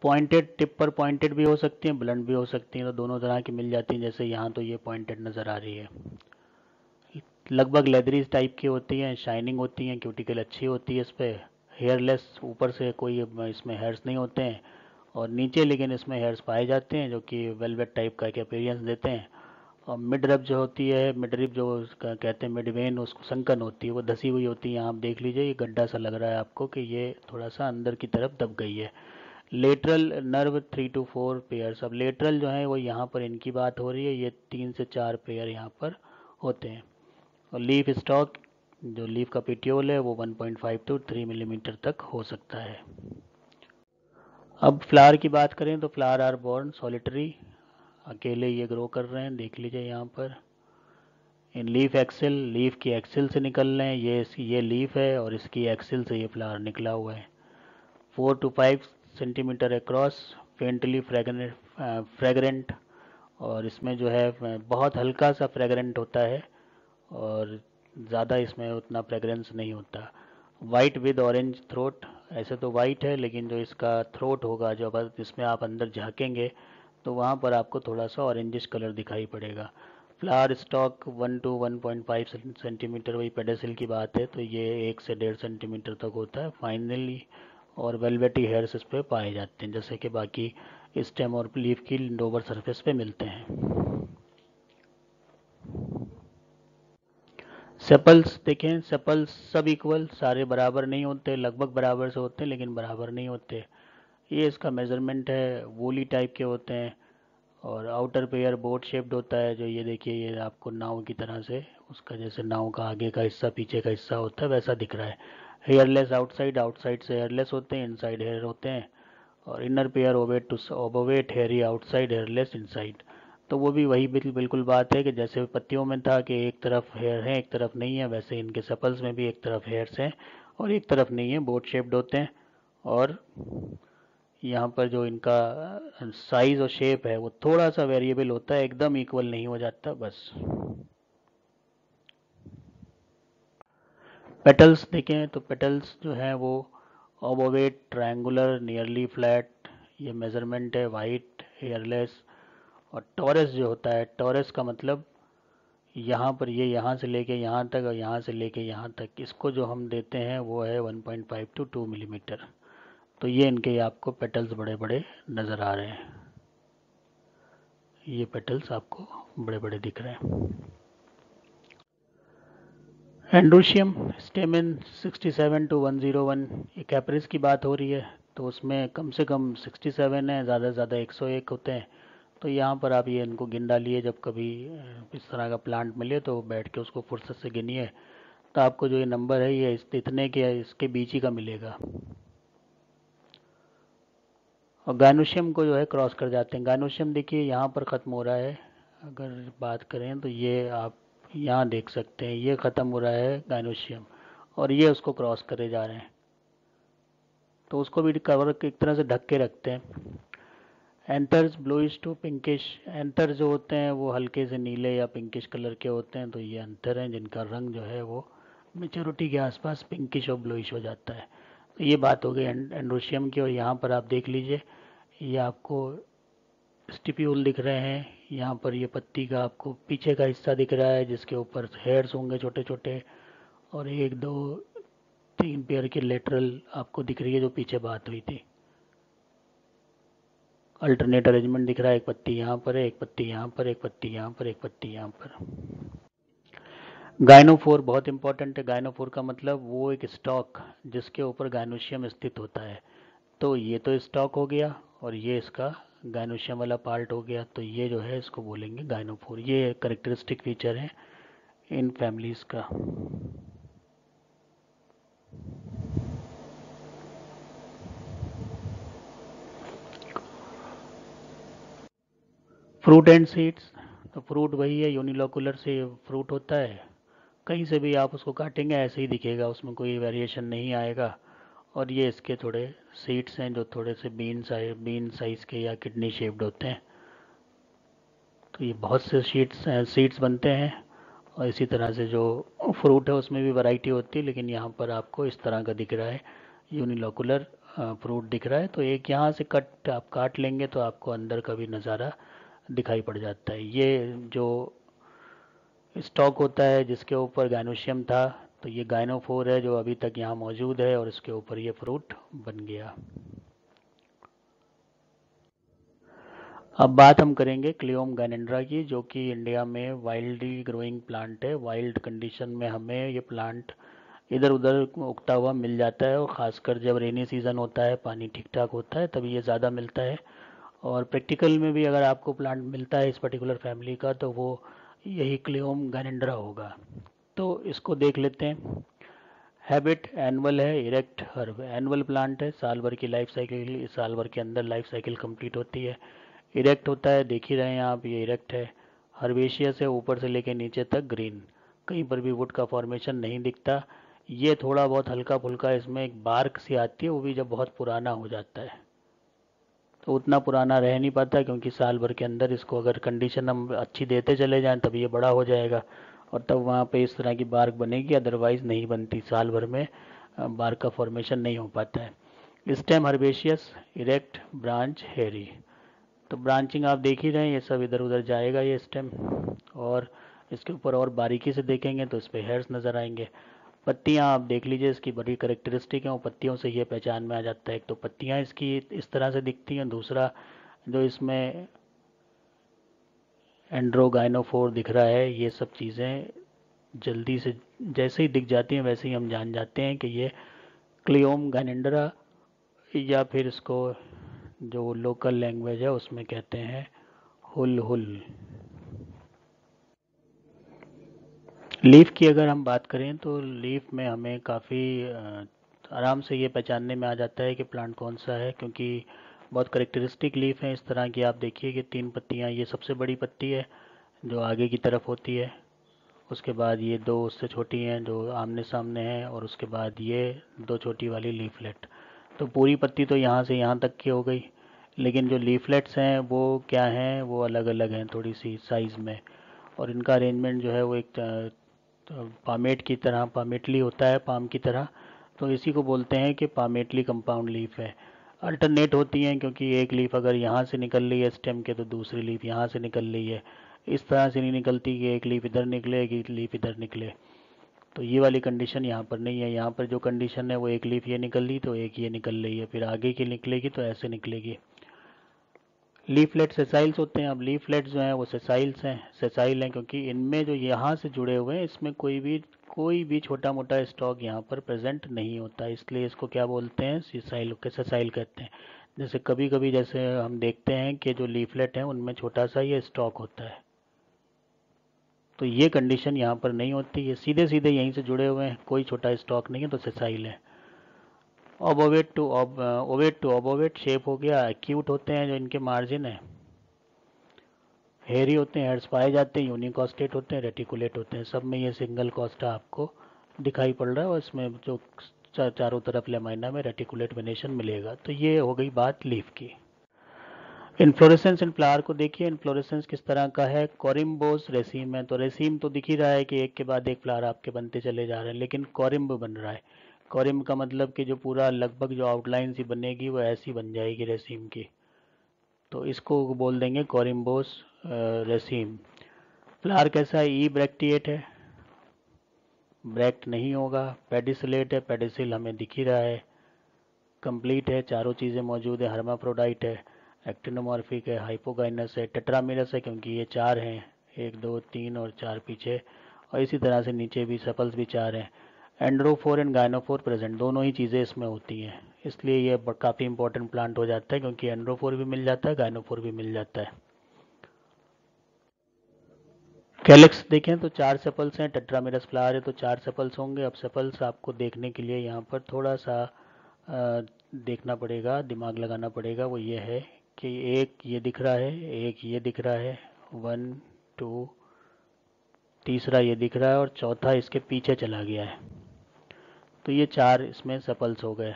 पॉइंटेड, टिप पर पॉइंटेड भी हो सकती हैं, ब्लंट भी हो सकती हैं, तो दोनों तरह की मिल जाती हैं। जैसे यहाँ तो ये पॉइंटेड नज़र आ रही है। लगभग लेदरी टाइप की होती हैं, शाइनिंग होती हैं, क्यूटिकल अच्छी होती है इस पर। हेयरलेस, ऊपर से कोई इसमें हेयर्स नहीं होते हैं, और नीचे लेकिन इसमें हेयर्स पाए जाते हैं, जो कि वेलवेट टाइप का एक अपीयरेंस देते हैं। और मिड रिब जो होती है, मिड रिब जो कहते हैं मिड वेन, उसको संकन होती है, वो धसी हुई होती है। यहाँ आप देख लीजिए, ये गड्ढा सा लग रहा है आपको कि ये थोड़ा सा अंदर की तरफ दब गई है। Lateral nerve 3 to 4 pairs. अब लेटरल जो है वो यहाँ पर इनकी बात हो रही है, ये 3 से 4 पेयर यहाँ पर होते हैं। और लीफ स्टॉक, जो लीफ का पेटियोल है वो 1.5 to 3 मिलीमीटर तक हो सकता है। अब फ्लावर की बात करें तो फ्लावर आर बोर्न सॉलिटरी, अकेले ये ग्रो कर रहे हैं, देख लीजिए यहाँ पर। इन लीफ एक्सिल, लीफ की एक्सिल से निकल रहे हैं, ये लीफ है और इसकी एक्सिल से ये फ्लावर निकला हुआ है। 4 to 5 centimetre across, faintly fragrant, और इसमें जो है बहुत हल्का सा फ्रेगरेंट होता है, और ज़्यादा इसमें उतना फ्रेगरेंस नहीं होता। वाइट विद ऑरेंज थ्रोट, ऐसे तो वाइट है, लेकिन जो इसका थ्रोट होगा, जो इसमें आप अंदर झाँकेंगे तो वहाँ पर आपको थोड़ा सा ऑरेंजिश कलर दिखाई पड़ेगा। फ्लावर स्टॉक 1 to 1.5 सेंटीमीटर, वही पेडेसिल की बात है, तो ये 1 से 1.5 सेंटीमीटर तक होता है फाइनली। और वेलवेटी हेयर्स इस पे पाए जाते हैं, जैसे कि बाकी स्टेम और लीफ की लोअर सरफेस पे मिलते हैं। सेपल्स देखें, सेपल्स सब इक्वल, सारे बराबर नहीं होते, लगभग बराबर से होते हैं लेकिन बराबर नहीं होते। ये इसका मेजरमेंट है, वोली टाइप के होते हैं। और आउटर पेयर बोट शेप्ड होता है, जो ये देखिए, ये आपको नाव की तरह से, उसका जैसे नाव का आगे का हिस्सा पीछे का हिस्सा होता है वैसा दिख रहा है। हेयरलेस आउटसाइड, आउटसाइड से हेयरलेस होते हैं, इनसाइड हेयर होते हैं। और inner pair ovate to obovate hairy outside hairless inside. तो वो भी वही बिल्कुल बात है कि जैसे पत्तियों में था कि एक तरफ हेयर है एक तरफ नहीं है, वैसे इनके सेपल्स में भी एक तरफ हेयर्स हैं और एक तरफ नहीं है, बोट शेप्ड होते हैं। और यहाँ पर जो इनका साइज और शेप है वो थोड़ा सा वेरिएबल होता है, एकदम इक्वल नहीं हो जाता बस। पेटल्स देखें तो पेटल्स जो हैं वो ओबोवेट, ट्रायंगुलर, नियरली फ्लैट, ये मेजरमेंट है, वाइट, हेयरलेस। और टॉरस जो होता है, टॉरस का मतलब यहाँ पर ये यहाँ से लेके यहाँ तक और यहाँ से लेके यहाँ तक, इसको जो हम देते हैं वो है 1.5 to 2 मिलीमीटर। तो ये इनके आपको पेटल्स बड़े बड़े नज़र आ रहे हैं, ये पेटल्स आपको बड़े बड़े दिख रहे हैं। एंड्रोशियम स्टेमेन 67 to 101, ये कैप्रिस की बात हो रही है तो उसमें कम से कम 67 है, ज़्यादा से ज़्यादा 101 होते हैं। तो यहाँ पर आप ये इनको गिन डालिए, जब कभी इस तरह का प्लांट मिले तो बैठ के उसको फुर्सत से गिनिए, तो आपको जो ये नंबर है ये इतने के इसके बीच ही का मिलेगा। और गायनोशियम को जो है क्रॉस कर जाते हैं। गायनोशियम देखिए यहाँ पर ख़त्म हो रहा है, अगर बात करें तो ये आप यहाँ देख सकते हैं, ये ख़त्म हो रहा है गायनोशियम और ये उसको क्रॉस करे जा रहे हैं, तो उसको भी कवर एक तरह से ढक के रखते हैं। Anthers bluish to pinkish, anther जो होते हैं वो हल्के से नीले या पिंकिश कलर के होते हैं, तो ये एंथर हैं जिनका रंग जो है वो मेच्योरिटी के आसपास पिंकिश और ब्लूइश हो जाता है। तो ये बात हो गई एंड्रोशियम की। और यहाँ पर आप देख लीजिए, ये आपको स्टिप्यूल दिख रहे हैं, यहाँ पर ये पत्ती का आपको पीछे का हिस्सा दिख रहा है जिसके ऊपर हेयर्स होंगे छोटे छोटे, और एक दो तीन पेयर की लेटरल आपको दिख रही है जो पीछे बात हुई थी। अल्टरनेट अरेंजमेंट दिख रहा है, एक पत्ती यहाँ पर है, एक पत्ती यहाँ पर, एक पत्ती यहाँ पर, एक पत्ती यहाँ पर। गाइनोफोर बहुत इंपॉर्टेंट है। गाइनोफोर का मतलब वो एक स्टॉक जिसके ऊपर गाइनोशियम स्थित होता है। तो ये तो स्टॉक हो गया और ये इसका गाइनोशियम वाला पार्ट हो गया, तो ये जो है इसको बोलेंगे गाइनोफोर। ये करेक्टरिस्टिक फीचर है इन फैमिलीज का। फ्रूट एंड सीड्स, तो फ्रूट वही है, यूनिलोकुलर से फ्रूट होता है, कहीं से भी आप उसको काटेंगे ऐसे ही दिखेगा, उसमें कोई वेरिएशन नहीं आएगा। और ये इसके थोड़े सीड्स हैं जो थोड़े से बीन साइज के या किडनी शेप्ड होते हैं। तो ये बहुत से सीड्स बनते हैं। और इसी तरह से जो फ्रूट है उसमें भी वैरायटी होती है, लेकिन यहाँ पर आपको इस तरह का दिख रहा है, यूनिलोकुलर फ्रूट दिख रहा है। तो एक यहाँ से कट आप काट लेंगे तो आपको अंदर का भी नज़ारा दिखाई पड़ जाता है। ये जो स्टॉक होता है जिसके ऊपर गायनोशियम था, तो ये गायनोफोर है जो अभी तक यहाँ मौजूद है और इसके ऊपर ये फ्रूट बन गया। अब बात हम करेंगे क्लियोम गाइनेंड्रा की, जो कि इंडिया में वाइल्डली ग्रोइंग प्लांट है। वाइल्ड कंडीशन में हमें ये प्लांट इधर उधर उगता हुआ मिल जाता है, और ख़ासकर जब रेनी सीज़न होता है, पानी ठीक ठाक होता है, तभी ये ज़्यादा मिलता है। और प्रैक्टिकल में भी अगर आपको प्लांट मिलता है इस पर्टिकुलर फैमिली का, तो वो यही क्लियोम गाइनेंड्रा होगा। तो इसको देख लेते हैं। हैबिट एनुअल है, इरेक्ट हर्ब। एनुअल प्लांट है, साल भर की लाइफ साइकिल, साल भर के अंदर लाइफ साइकिल कंप्लीट होती है। इरेक्ट होता है, देख ही रहे हैं आप, ये इरेक्ट है। हर्बेशियस है, ऊपर से लेके नीचे तक ग्रीन, कहीं पर भी वुड का फॉर्मेशन नहीं दिखता। ये थोड़ा बहुत हल्का फुल्का इसमें एक बार्क सी आती है, वो भी जब बहुत पुराना हो जाता है। तो उतना पुराना रह नहीं पाता, क्योंकि साल भर के अंदर इसको अगर कंडीशन हम अच्छी देते चले जाएं तब ये बड़ा हो जाएगा और तब वहाँ पे इस तरह की बार्क बनेगी, अदरवाइज नहीं बनती। साल भर में बार्क का फॉर्मेशन नहीं हो पाता है। स्टेम हर्बेशियस, इरेक्ट, ब्रांच हेरी। तो ब्रांचिंग आप देख ही रहे हैं, ये सब इधर उधर जाएगा ये स्टेम। और इसके ऊपर और बारीकी से देखेंगे तो इस पर हेयर्स नज़र आएंगे। पत्तियां आप देख लीजिए, इसकी बड़ी करेक्टरिस्टिक है, और पत्तियों से ये पहचान में आ जाता है। एक तो पत्तियां इसकी इस तरह से दिखती हैं, दूसरा जो इसमें एंड्रोगाइनोफोर दिख रहा है, ये सब चीज़ें जल्दी से जैसे ही दिख जाती हैं वैसे ही हम जान जाते हैं कि ये क्लियोम गाइनेंड्रा, या फिर इसको जो लोकल लैंग्वेज है उसमें कहते हैं हुल हुल। लीफ की अगर हम बात करें तो लीफ में हमें काफ़ी आराम से ये पहचानने में आ जाता है कि प्लांट कौन सा है, क्योंकि बहुत करेक्टरिस्टिक लीफ है इस तरह की। आप देखिए कि 3 पत्तियाँ, ये सबसे बड़ी पत्ती है जो आगे की तरफ होती है, उसके बाद ये 2 उससे छोटी हैं जो आमने सामने हैं, और उसके बाद ये 2 छोटी वाली लीफलेट। तो पूरी पत्ती तो यहाँ से यहाँ तक की हो गई, लेकिन जो लीफलेट्स हैं वो क्या हैं, वो अलग अलग हैं थोड़ी सी साइज़ में, और इनका अरेंजमेंट जो है वो एक पामेट की तरह, पामेटली होता है पाम की तरह, तो इसी को बोलते हैं कि पामेटली कंपाउंड लीफ है। अल्टरनेट होती हैं क्योंकि एक लीफ अगर यहाँ से निकल रही है स्टेम के तो दूसरी लीफ यहाँ से निकल रही है, इस तरह से नहीं निकलती कि एक लीफ इधर निकले एक लीफ इधर निकले। तो ये वाली कंडीशन यहाँ पर नहीं है। यहाँ पर जो कंडीशन है वो एक लीफ ये निकल रही तो एक ये निकल रही है, फिर आगे की निकलेगी तो ऐसे निकलेगी। लीफलेट सेसाइल्स होते हैं। अब लीफलेट जो हैं वो सेसाइल्स हैं, सेसाइल हैं क्योंकि इनमें जो यहाँ से जुड़े हुए हैं इसमें कोई भी छोटा मोटा स्टॉक यहाँ पर प्रेजेंट नहीं होता, इसलिए इसको क्या बोलते हैं, सेसाइल के सेसाइल कहते हैं। जैसे कभी कभी जैसे हम देखते हैं कि जो लीफलेट हैं उनमें छोटा सा ये स्टॉक होता है, तो ये कंडीशन यहाँ पर नहीं होती, ये सीधे सीधे यहीं से जुड़े हुए हैं, कोई छोटा स्टॉक नहीं है, तो सेसाइल है। ओवेट टू ओबोवेट शेप हो गया। एक्यूट होते हैं जो इनके मार्जिन है, हेयरी होते हैं, हेयर्स पाए जाते हैं, यूनिकॉस्टेट होते हैं, रेटिकुलेट होते हैं। सब में ये सिंगल कॉस्टा आपको दिखाई पड़ रहा है और इसमें जो चारों तरफ लेमाइना में रेटिकुलेट वेनेशन मिलेगा। तो ये हो गई बात लीफ की। इन्फ्लोरेसेंस इन फ्लावर को देखिए, इन्फ्लोरेसेंस किस तरह का है। कोरिम्बोस रेसीम है, तो रेसीम तो दिख ही रहा है कि एक के बाद एक फ्लावर आपके बनते चले जा रहे हैं, लेकिन कोरिम्ब बन रहा है। कोरिम्ब का मतलब कि जो पूरा लगभग जो आउटलाइन सी बनेगी वो ऐसी बन जाएगी रेसीम की, तो इसको बोल देंगे कोरिम्बोस रेसीम। फ्लावर कैसा है, ई ब्रैक्टिएट है, ब्रैक्ट नहीं होगा। पेडिसिलेट है, पेडिसिल हमें दिख ही रहा है। कंप्लीट है, चारों चीज़ें मौजूद है। हर्माफ्रोडाइट है, एक्टिनोमॉर्फिक है, हाइपोगाइनस है, टेट्रामेरस है क्योंकि ये 4 हैं, 1 2 3 और 4 पीछे, और इसी तरह से नीचे भी सेपल्स भी 4 हैं। एंड्रोफोर एंड गायनोफोर प्रेजेंट, दोनों ही चीज़ें इसमें होती हैं, इसलिए ये काफ़ी इंपॉर्टेंट प्लांट हो जाता है क्योंकि एंड्रोफोर भी मिल जाता है, गायनोफोर भी मिल जाता है। कैलेक्स देखें तो 4 सेपल्स हैं, टेट्रामेरस फ्लावर है तो 4 सेपल्स होंगे। अब सेपल्स आपको देखने के लिए यहाँ पर थोड़ा सा देखना पड़ेगा, दिमाग लगाना पड़ेगा। वो ये है कि एक ये दिख रहा है, एक ये दिख रहा है, 1 2, तीसरा ये दिख रहा है और चौथा इसके पीछे चला गया है, तो ये 4 इसमें सेपल्स हो गए,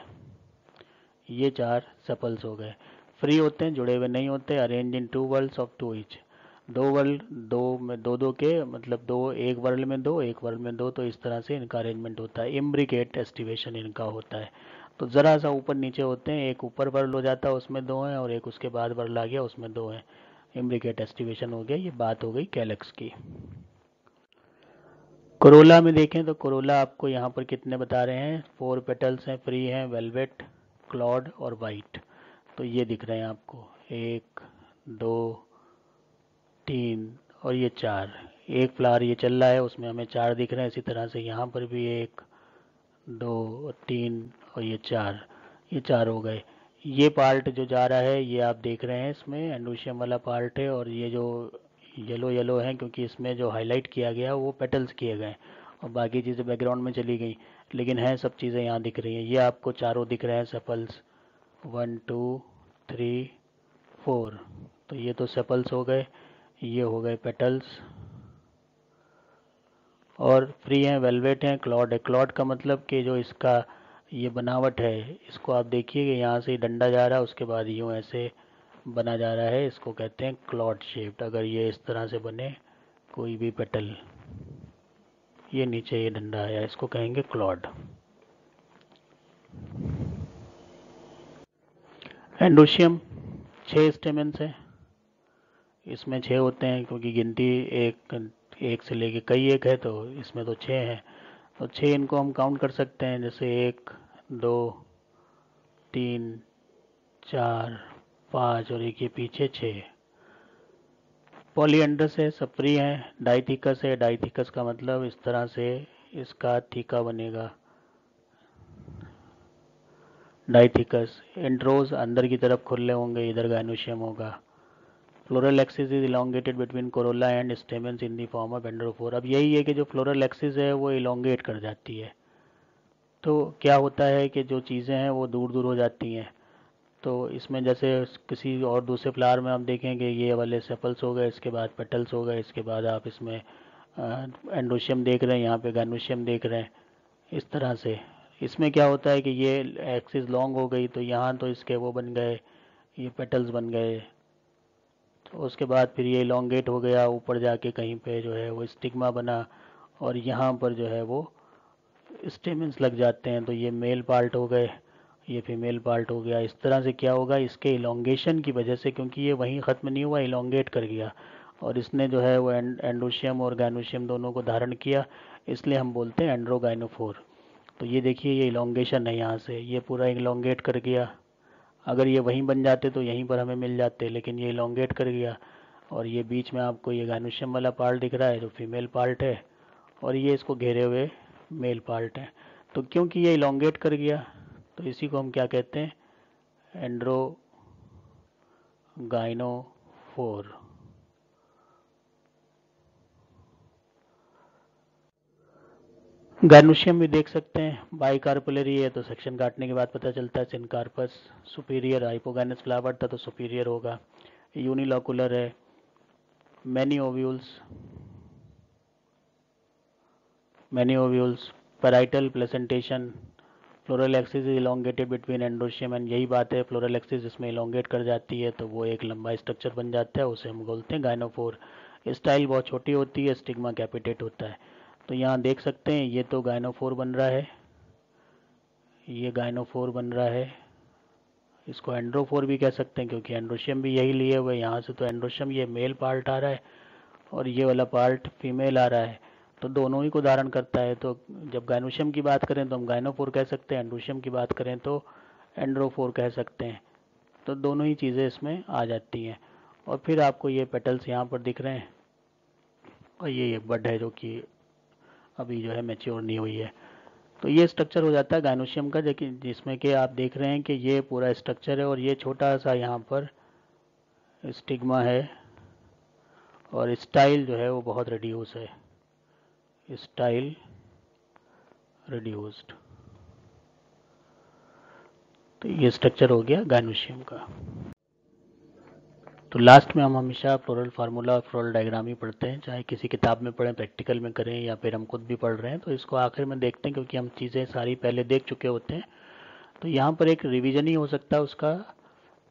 ये 4 सेपल्स हो गए। फ्री होते हैं, जुड़े हुए नहीं होते। Arrange in 2 whorls of 2 each, 2 whorl, 2 में 2 2 के मतलब 2, एक वर्ल्ड में 2 एक वर्ल्ड में 2, तो इस तरह से इनका अरेंजमेंट होता है। इम्ब्रिकेट एस्टिवेशन इनका होता है, तो ज़रा सा ऊपर नीचे होते हैं, एक ऊपर वर्ल्ड हो जाता है उसमें 2 हैं और एक उसके बाद वर्ल्ड आ गया उसमें 2 हैं। इम्ब्रिकेट एस्टिवेशन हो गया। ये बात हो गई कैलेक्स की। कोरोला में देखें तो कोरोला आपको यहाँ पर कितने बता रहे हैं, 4 पेटल्स हैं, फ्री हैं, वेलवेट, क्लॉड और वाइट, तो ये दिख रहे हैं आपको, 1 2 3 और ये 4। एक फ्लावर ये चल रहा है उसमें हमें 4 दिख रहे हैं, इसी तरह से यहाँ पर भी 1 2 और 3 और ये 4, ये 4 हो गए। ये पार्ट जो जा रहा है ये आप देख रहे हैं, इसमें एंडोशियम वाला पार्ट है, और ये जो येलो येलो है क्योंकि इसमें जो हाईलाइट किया गया वो पेटल्स किए गए और बाकी चीज़ें बैकग्राउंड में चली गई, लेकिन हैं सब चीज़ें यहाँ दिख रही हैं। ये आपको चारों दिख रहे हैं सेपल्स, 1 2 3 4, तो ये तो सेपल्स हो गए, ये हो गए पेटल्स, और फ्री हैं, वेलवेट हैं, क्लॉड है। क्लॉड का मतलब कि जो इसका ये बनावट है, इसको आप देखिए कि यहाँ से डंडा जा रहा है उसके बाद यूँ ऐसे बना जा रहा है, इसको कहते हैं क्लॉड शेप्ड। अगर ये इस तरह से बने कोई भी पेटल, ये नीचे ये डंडा आया, इसको कहेंगे क्लॉड। एंडोशियम 6 स्टेमेंस है, इसमें 6 होते हैं क्योंकि गिनती एक से लेके कई एक है, तो इसमें तो 6 हैं, तो 6 इनको हम काउंट कर सकते हैं, जैसे 1 2 3 4 5 और एक ये पीछे 6। पॉलीएंड्रस है, सब फ्री है। डाइथिकस है, डाइथिकस का मतलब इस तरह से इसका थीका बनेगा, डाइथिकस। एंड्रोज अंदर की तरफ खुले होंगे, इधर गाइनोशियम होगा। Floral axis is elongated between corolla and stamens in the form of androphore. अब यही है कि जो फ्लोरल एक्सिस है वो इलोंगेट कर जाती है, तो क्या होता है कि जो चीज़ें हैं वो दूर दूर हो जाती हैं, तो इसमें जैसे किसी और दूसरे फ्लावर में आप देखेंगे ये वाले सेपल्स हो गए, इसके बाद पेटल्स हो गए, इसके बाद आप इसमें एंडोशियम देख रहे हैं, यहाँ पे गाइनोशियम देख रहे हैं। इस तरह से इसमें क्या होता है कि ये एक्सिस लॉन्ग हो गई तो यहाँ तो इसके वो बन गए, ये पेटल्स बन गए। तो उसके बाद फिर ये इलोंगेट हो गया, ऊपर जाके कहीं पे जो है वो स्टिग्मा बना, और यहाँ पर जो है वो स्टेमेंस लग जाते हैं। तो ये मेल पार्ट हो गए, ये फीमेल पार्ट हो गया। इस तरह से क्या होगा, इसके इलोंगेशन की वजह से, क्योंकि ये वहीं ख़त्म नहीं हुआ, इलोंगेट कर गया और इसने जो है वो एंडोशियम और गाइनोशियम दोनों को धारण किया, इसलिए हम बोलते हैं एंड्रोगाइनोफोर। तो ये देखिए ये इलोंगेशन है, यहाँ से ये पूरा इलोंगेट कर गया। अगर ये वहीं बन जाते तो यहीं पर हमें मिल जाते, लेकिन ये इलोंगेट कर गया। और ये बीच में आपको ये गाइनोशियम वाला पार्ट दिख रहा है जो फीमेल पार्ट है, और ये इसको घेरे हुए मेल पार्ट है। तो क्योंकि ये इलोंगेट कर गया तो इसी को हम क्या कहते हैं, एंड्रोगाइनोफोर। गाइनोशियम भी देख सकते हैं, बाइकार्पुलरी है तो सेक्शन काटने के बाद पता चलता है सिनकार्पस सुपीरियर, हाइपोगाइनस फ्लावर था तो सुपीरियर होगा। यूनिलोकुलर है, many ovules, parietal placentation, floral axis is elongated between androecium and, यही बात है, फ्लोरल एक्सिस इसमें इलोंगेट कर जाती है तो वो एक लंबा स्ट्रक्चर बन जाता है, उसे हम बोलते हैं गाइनोफोर। स्टाइल बहुत छोटी होती है, स्टिग्मा कैपिटेट होता है। तो यहाँ देख सकते हैं ये तो गाइनोफोर बन रहा है, ये गाइनोफोर बन रहा है। इसको एंड्रोफोर भी कह सकते हैं क्योंकि एंड्रोशियम भी यही लिए हुए, यहाँ से तो एंड्रोशियम ये मेल पार्ट आ रहा है और ये वाला पार्ट फीमेल आ रहा है, तो दोनों ही को धारण करता है। तो जब गाइनोशियम की बात करें तो हम गाइनोफोर कह सकते हैं, एंड्रोशियम की बात करें तो एंड्रोफोर कह सकते हैं। तो दोनों ही चीज़ें इसमें आ जाती हैं। और फिर आपको ये पेटल्स यहाँ पर दिख रहे हैं, और ये बड है जो कि अभी जो है मैच्योर नहीं हुई है। तो ये स्ट्रक्चर हो जाता है गाइनोशियम का, जिसमें कि आप देख रहे हैं कि ये पूरा स्ट्रक्चर है और ये छोटा सा यहाँ पर स्टिग्मा है, और स्टाइल जो है वो बहुत रिड्यूस है, स्टाइल रिड्यूस्ड। तो ये स्ट्रक्चर हो गया गाइनोशियम का। तो लास्ट में हम हमेशा फ्लोरल फार्मूला और फ्लोरल डायग्राम ही पढ़ते हैं, चाहे किसी किताब में पढ़ें, प्रैक्टिकल में करें, या फिर हम खुद भी पढ़ रहे हैं तो इसको आखिर में देखते हैं, क्योंकि हम चीज़ें सारी पहले देख चुके होते हैं। तो यहाँ पर एक रिवीजन ही हो सकता है उसका।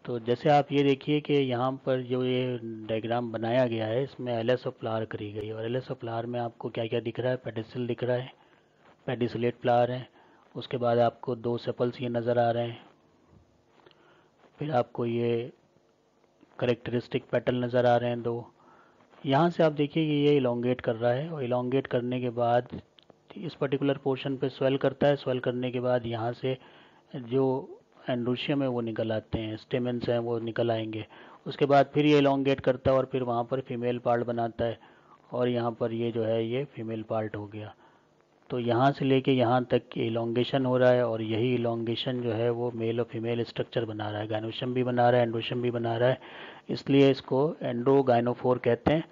तो जैसे आप ये देखिए कि यहाँ पर जो ये डायग्राम बनाया गया है इसमें एलएस ऑफ फ्लावर करी गई है, और एलएस ऑफ फ्लावर में आपको क्या क्या दिख रहा है, पेडिसल दिख रहा है, पेडिसलेट फ्लावर है। उसके बाद आपको दो सेपल्स ये नज़र आ रहे हैं, फिर आपको ये करेक्टरिस्टिक पेटल नज़र आ रहे हैं दो। यहाँ से आप देखिए कि ये इलोंगेट कर रहा है, और इलोंगेट करने के बाद इस पर्टिकुलर पोर्शन पे स्वेल करता है, स्वेल करने के बाद यहाँ से जो एंड्रोशियम है वो निकल आते हैं, स्टेमेंस हैं वो निकल आएंगे। उसके बाद फिर ये इलोंगेट करता है और फिर वहाँ पर फीमेल पार्ट बनाता है, और यहाँ पर ये जो है ये फीमेल पार्ट हो गया। तो यहाँ से लेके यहाँ तक इलोंगेशन हो रहा है, और यही इलोंगेशन जो है वो मेल और फीमेल स्ट्रक्चर बना रहा है, गाइनोशियम भी बना रहा है, एंड्रोशियम भी बना रहा है, इसलिए इसको एंड्रोगाइनोफोर कहते हैं।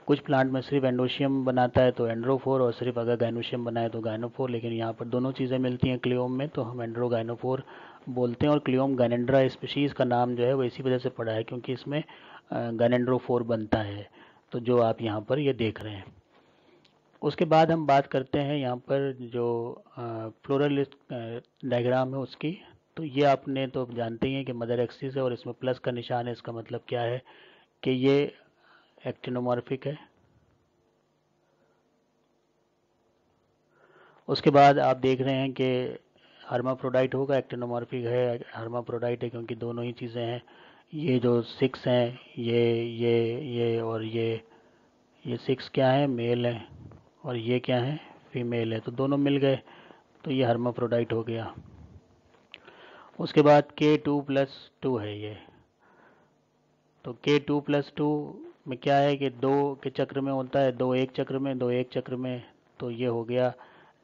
कुछ प्लांट में सिर्फ एंडोशियम बनाता है तो एंड्रोफोर, और सिर्फ अगर गाइनोशियम बनाए तो गाइनोफोर, लेकिन यहाँ पर दोनों चीज़ें मिलती हैं क्लियोम में तो हम एंड्रोगाइनोफोर बोलते हैं। और क्लियोम गाइनेंड्रा स्पीशीज़ का नाम जो है वो इसी वजह से पड़ा है क्योंकि इसमें गाइनेंड्रोफोर बनता है, तो जो आप यहाँ पर ये देख रहे हैं। उसके बाद हम बात करते हैं यहाँ पर जो फ्लोरल डायग्राम है उसकी। तो ये आपने तो जानते ही हैं कि मदर एक्सिस है और इसमें प्लस का निशान है, इसका मतलब क्या है कि ये एक्टिनोमॉर्फिक है। उसके बाद आप देख रहे हैं कि हर्माफ्रोडाइट होगा, एक्टिनोमॉर्फिक है, हर्माफ्रोडाइट है क्योंकि दोनों ही चीज़ें हैं। ये जो 6 हैं, ये और ये 6 क्या है, मेल है, और ये क्या है, फीमेल है, तो दोनों मिल गए तो ये हर्माफ्रोडाइट हो गया। उसके बाद K2+2 है ये, तो K2+2 में क्या है कि 2 के चक्र में होता है, 2 एक चक्र में, 2 एक चक्र में, तो ये हो गया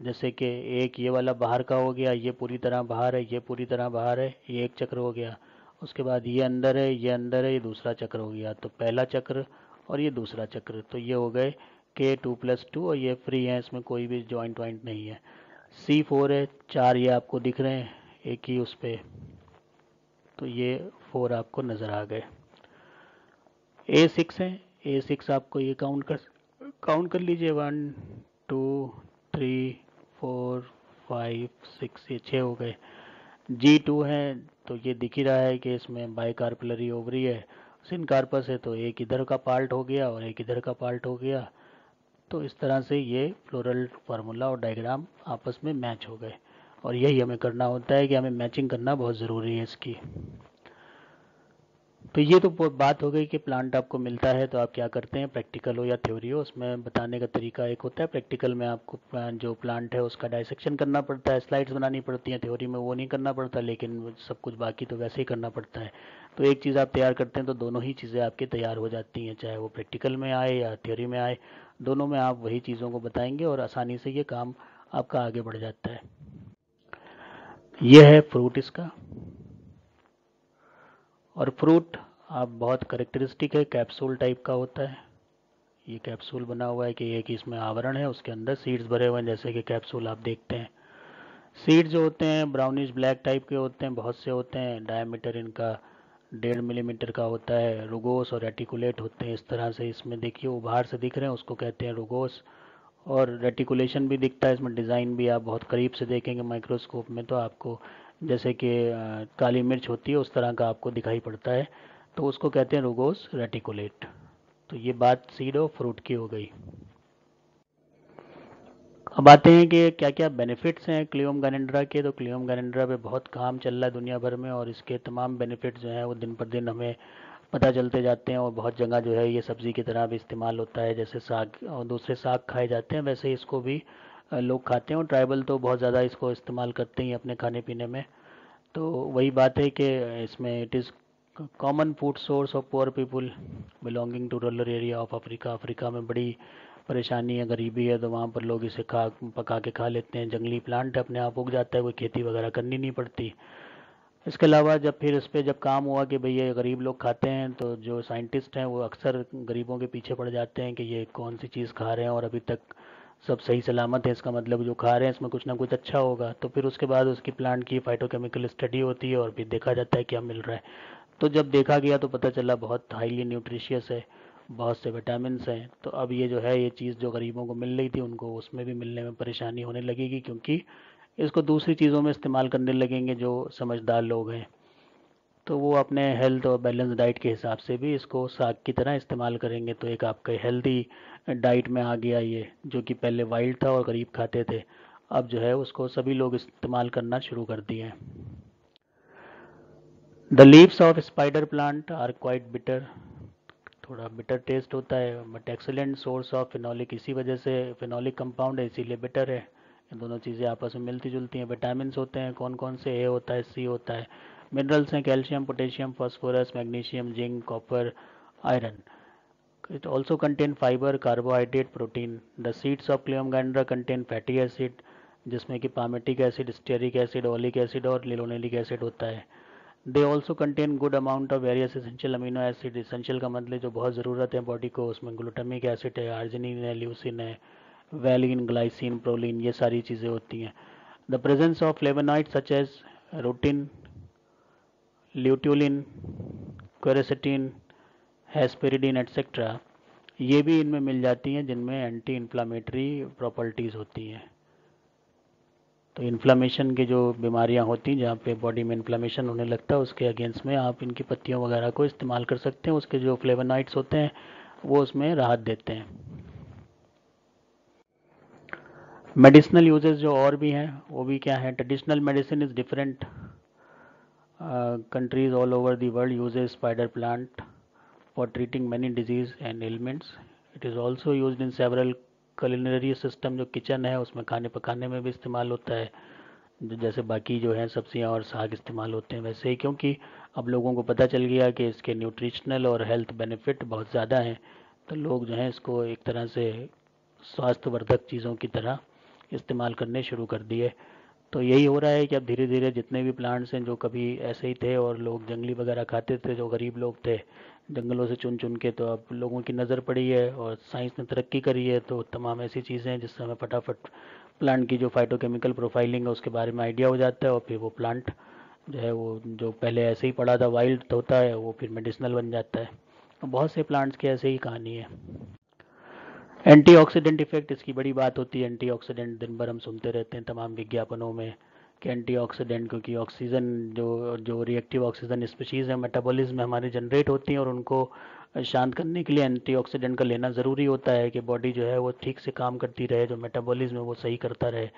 जैसे कि एक ये वाला बाहर का हो गया, ये पूरी तरह बाहर है, ये पूरी तरह बाहर है, ये एक चक्र हो गया। उसके बाद ये अंदर है, ये अंदर है, ये दूसरा चक्र हो गया, तो पहला चक्र और ये दूसरा चक्र, तो ये हो गए K2+2, और ये फ्री है, इसमें कोई भी जॉइंट वाइंट नहीं है। C4 है, 4 ये आपको दिख रहे हैं एक ही उस पर, तो ये 4 आपको नज़र आ गए। A6 है, A6 आपको ये काउंट कर लीजिए, 1 2 3 4 5 6, ये 6 हो गए। G2 है तो ये दिख ही रहा है कि इसमें बाइकार्पलरी ओवरी है, सिनकार्पस है तो एक इधर का पार्ट हो गया और एक इधर का पार्ट हो गया। तो इस तरह से ये फ्लोरल फार्मूला और डायग्राम आपस में मैच हो गए, और यही हमें करना होता है कि हमें मैचिंग करना बहुत ज़रूरी है इसकी। तो ये तो बात हो गई कि प्लांट आपको मिलता है तो आप क्या करते हैं, प्रैक्टिकल हो या थ्योरी हो, उसमें बताने का तरीका एक होता है। प्रैक्टिकल में आपको जो प्लांट है उसका डाइसेक्शन करना पड़ता है, स्लाइड्स बनानी पड़ती हैं। थ्योरी में वो नहीं करना पड़ता, लेकिन सब कुछ बाकी तो वैसे ही करना पड़ता है। तो एक चीज़ आप तैयार करते हैं तो दोनों ही चीज़ें आपकी तैयार हो जाती हैं, चाहे वो प्रैक्टिकल में आए या थ्योरी में आए, दोनों में आप वही चीज़ों को बताएंगे और आसानी से ये काम आपका आगे बढ़ जाता है। ये है फ्रूट इसका, और फ्रूट आप बहुत करेक्टरिस्टिक है, कैप्सूल टाइप का होता है। ये कैप्सूल बना हुआ है कि एक इसमें आवरण है, उसके अंदर सीड्स भरे हुए हैं, जैसे कि कैप्सूल आप देखते हैं। सीड्स जो होते हैं ब्राउनिश ब्लैक टाइप के होते हैं, बहुत से होते हैं। डायमीटर इनका 1.5 मिलीमीटर का होता है। रुगोस और रेटिकुलेट होते हैं इस तरह से। इसमें देखिए वो बाहर से दिख रहे हैं, उसको कहते हैं रुगोस, और रेटिकुलेशन भी दिखता है इसमें। डिज़ाइन भी आप बहुत करीब से देखेंगे माइक्रोस्कोप में तो आपको जैसे कि काली मिर्च होती है उस तरह का आपको दिखाई पड़ता है, तो उसको कहते हैं रुगोस रेटिकुलेट। तो ये बात सीड और फ्रूट की हो गई। अब आते हैं कि क्या क्या बेनिफिट्स हैं क्लियोम गैनेंड्रा के। तो क्लियोम गैनेंड्रा पे बहुत काम चल रहा है दुनिया भर में, और इसके तमाम बेनिफिट्स जो हैं वो दिन पर दिन हमें पता चलते जाते हैं। और बहुत जगह जो है ये सब्ज़ी की तरह भी इस्तेमाल होता है, जैसे साग और दूसरे साग खाए जाते हैं वैसे ही इसको भी लोग खाते हैं। और ट्राइबल तो बहुत ज़्यादा इसको इस्तेमाल करते ही अपने खाने पीने में। तो वही बात है कि इसमें it is common food source of poor people belonging to rural area of Africa. Africa में बड़ी परेशानी है, गरीबी है, तो वहाँ पर लोग इसे पका के खा लेते हैं। जंगली प्लांट है, अपने आप उग जाता है, कोई खेती वगैरह करनी नहीं पड़ती। इसके अलावा जब फिर इस पर जब काम हुआ कि भाई ये गरीब लोग खाते हैं, तो जो साइंटिस्ट हैं वो अक्सर गरीबों के पीछे पड़ जाते हैं कि ये कौन सी चीज़ खा रहे हैं और अभी तक सब सही सलामत है, इसका मतलब जो खा रहे हैं इसमें कुछ ना कुछ अच्छा होगा। तो फिर उसके बाद उसकी प्लांट की फाइटोकेमिकल स्टडी होती है और फिर देखा जाता है क्या मिल रहा है। तो जब देखा गया तो पता चला बहुत हाईली न्यूट्रिशियस है, बहुत से विटामिन हैं। तो अब ये जो है ये चीज़ जो गरीबों को मिल रही थी उनको उसमें भी मिलने में परेशानी होने लगेगी, क्योंकि इसको दूसरी चीज़ों में इस्तेमाल करने लगेंगे जो समझदार लोग हैं। तो वो अपने हेल्थ और बैलेंस डाइट के हिसाब से भी इसको साग की तरह इस्तेमाल करेंगे। तो एक आपका हेल्दी डाइट में आ गया ये, जो कि पहले वाइल्ड था और गरीब खाते थे, अब जो है उसको सभी लोग इस्तेमाल करना शुरू कर दिए हैं। The leaves of spider plant are quite bitter, थोड़ा बिटर टेस्ट होता है, but excellent source of phenolic, इसी वजह से फिनोलिक कंपाउंड है इसीलिए बिटर है। ये दोनों चीज़ें आपस में मिलती जुलती हैं। विटामिन होते हैं कौन कौन से, ए होता है, सी होता है। मिनरल्स हैं calcium, potassium, phosphorus, magnesium, zinc, copper, iron. It also contain fiber, carbohydrate, protein. The seeds of Cleomgandra contain fatty acid, जिसमें कि palmitic acid, stearic acid, oleic acid और लिनोलेनिक एसिड होता है। They also contain good amount of various essential amino acid. Essential का मतलब जो बहुत ज़रूरत है बॉडी को, उसमें ग्लूटामिक एसिड है, आर्जिनिन है, ल्यूसिन है, वैलिन, ग्लाइसिन, प्रोलिन, ये सारी चीज़ें होती हैं। The presence of flavonoid such as rutin, luteolin, quercetin, hesperidin etcetera, ये भी इनमें मिल जाती हैं, जिनमें एंटी इन्फ्लामेटरी प्रॉपर्टीज़ होती हैं। तो इन्फ्लामेशन की जो बीमारियां होती हैं जहाँ पे बॉडी में इन्फ्लामेशन होने लगता है, उसके अगेंस्ट में आप इनकी पत्तियों वगैरह को इस्तेमाल कर सकते हैं। उसके जो फ्लेवोनॉइड्स होते हैं वो उसमें राहत देते हैं। मेडिसिनल यूजेस जो और भी हैं वो भी क्या है, traditional medicine is different countries all over the world uses spider plant for treating many disease and ailments. It is also used in several culinary system, जो किचन है उसमें खाने पकाने में भी इस्तेमाल होता है, जो जैसे बाकी जो है सब्जियां और साग इस्तेमाल होते हैं वैसे ही। क्योंकि अब लोगों को पता चल गया कि इसके न्यूट्रिशनल और हेल्थ बेनिफिट बहुत ज़्यादा हैं, तो लोग जो हैं इसको एक तरह से स्वास्थ्यवर्धक चीज़ों की तरह इस्तेमाल करने शुरू कर दिए। तो यही हो रहा है कि अब धीरे धीरे जितने भी प्लांट्स हैं जो कभी ऐसे ही थे और लोग जंगली वगैरह खाते थे, जो गरीब लोग थे जंगलों से चुन चुन के, तो अब लोगों की नज़र पड़ी है और साइंस ने तरक्की करी है, तो तमाम ऐसी चीज़ें हैं जिससे हमें फटाफट प्लांट की जो फाइटोकेमिकल प्रोफाइलिंग है उसके बारे में आइडिया हो जाता है और फिर वो प्लांट जो है वो जो पहले ऐसे ही पड़ा था वाइल्ड होता है वो फिर मेडिसिनल बन जाता है। और बहुत से प्लांट्स की ऐसे ही कहानी है। एंटीऑक्सीडेंट इफेक्ट इसकी बड़ी बात होती है। एंटीऑक्सीडेंट दिन भर हम सुनते रहते हैं तमाम विज्ञापनों में कि एंटीऑक्सीडेंट, क्योंकि ऑक्सीजन जो जो रिएक्टिव ऑक्सीजन स्पीशीज़ है मेटाबॉलिज्म में हमारी जनरेट होती हैं और उनको शांत करने के लिए एंटीऑक्सीडेंट का लेना ज़रूरी होता है कि बॉडी जो है वो ठीक से काम करती रहे, जो मेटाबॉलिज्म है वो सही करता रहे।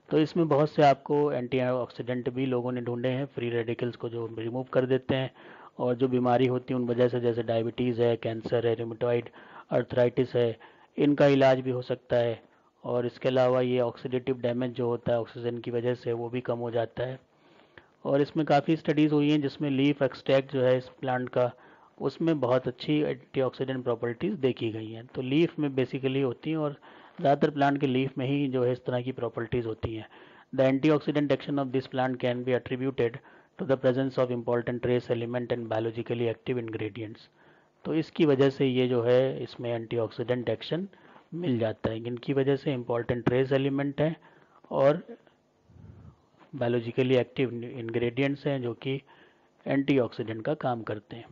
तो इसमें बहुत से आपको एंटीऑक्सीडेंट भी लोगों ने ढूंढे हैं, फ्री रेडिकल्स को जो रिमूव कर देते हैं। और जो बीमारी होती है उन वजह से, जैसे डायबिटीज़ है, कैंसर है, रिमेटॉइड अर्थराइटिस है, इनका इलाज भी हो सकता है। और इसके अलावा ये ऑक्सीडेटिव डैमेज जो होता है ऑक्सीजन की वजह से वो भी कम हो जाता है। और इसमें काफ़ी स्टडीज़ हुई हैं जिसमें लीफ एक्सट्रैक्ट जो है इस प्लांट का, उसमें बहुत अच्छी एंटीऑक्सीडेंट प्रॉपर्टीज़ देखी गई हैं। तो लीफ में बेसिकली होती हैं और ज़्यादातर प्लांट के लीफ में ही जो है इस तरह की प्रॉपर्टीज़ होती हैं। The antioxidant action of this plant can be attributed to the presence of important trace element and biologically active ingredients. तो इसकी वजह से ये जो है इसमें एंटीऑक्सीडेंट एक्शन मिल जाता है, जिनकी वजह से इम्पॉर्टेंट ट्रेस एलिमेंट हैं और बायोलॉजिकली एक्टिव इंग्रेडिएंट्स हैं जो कि एंटीऑक्सीडेंट का काम करते हैं।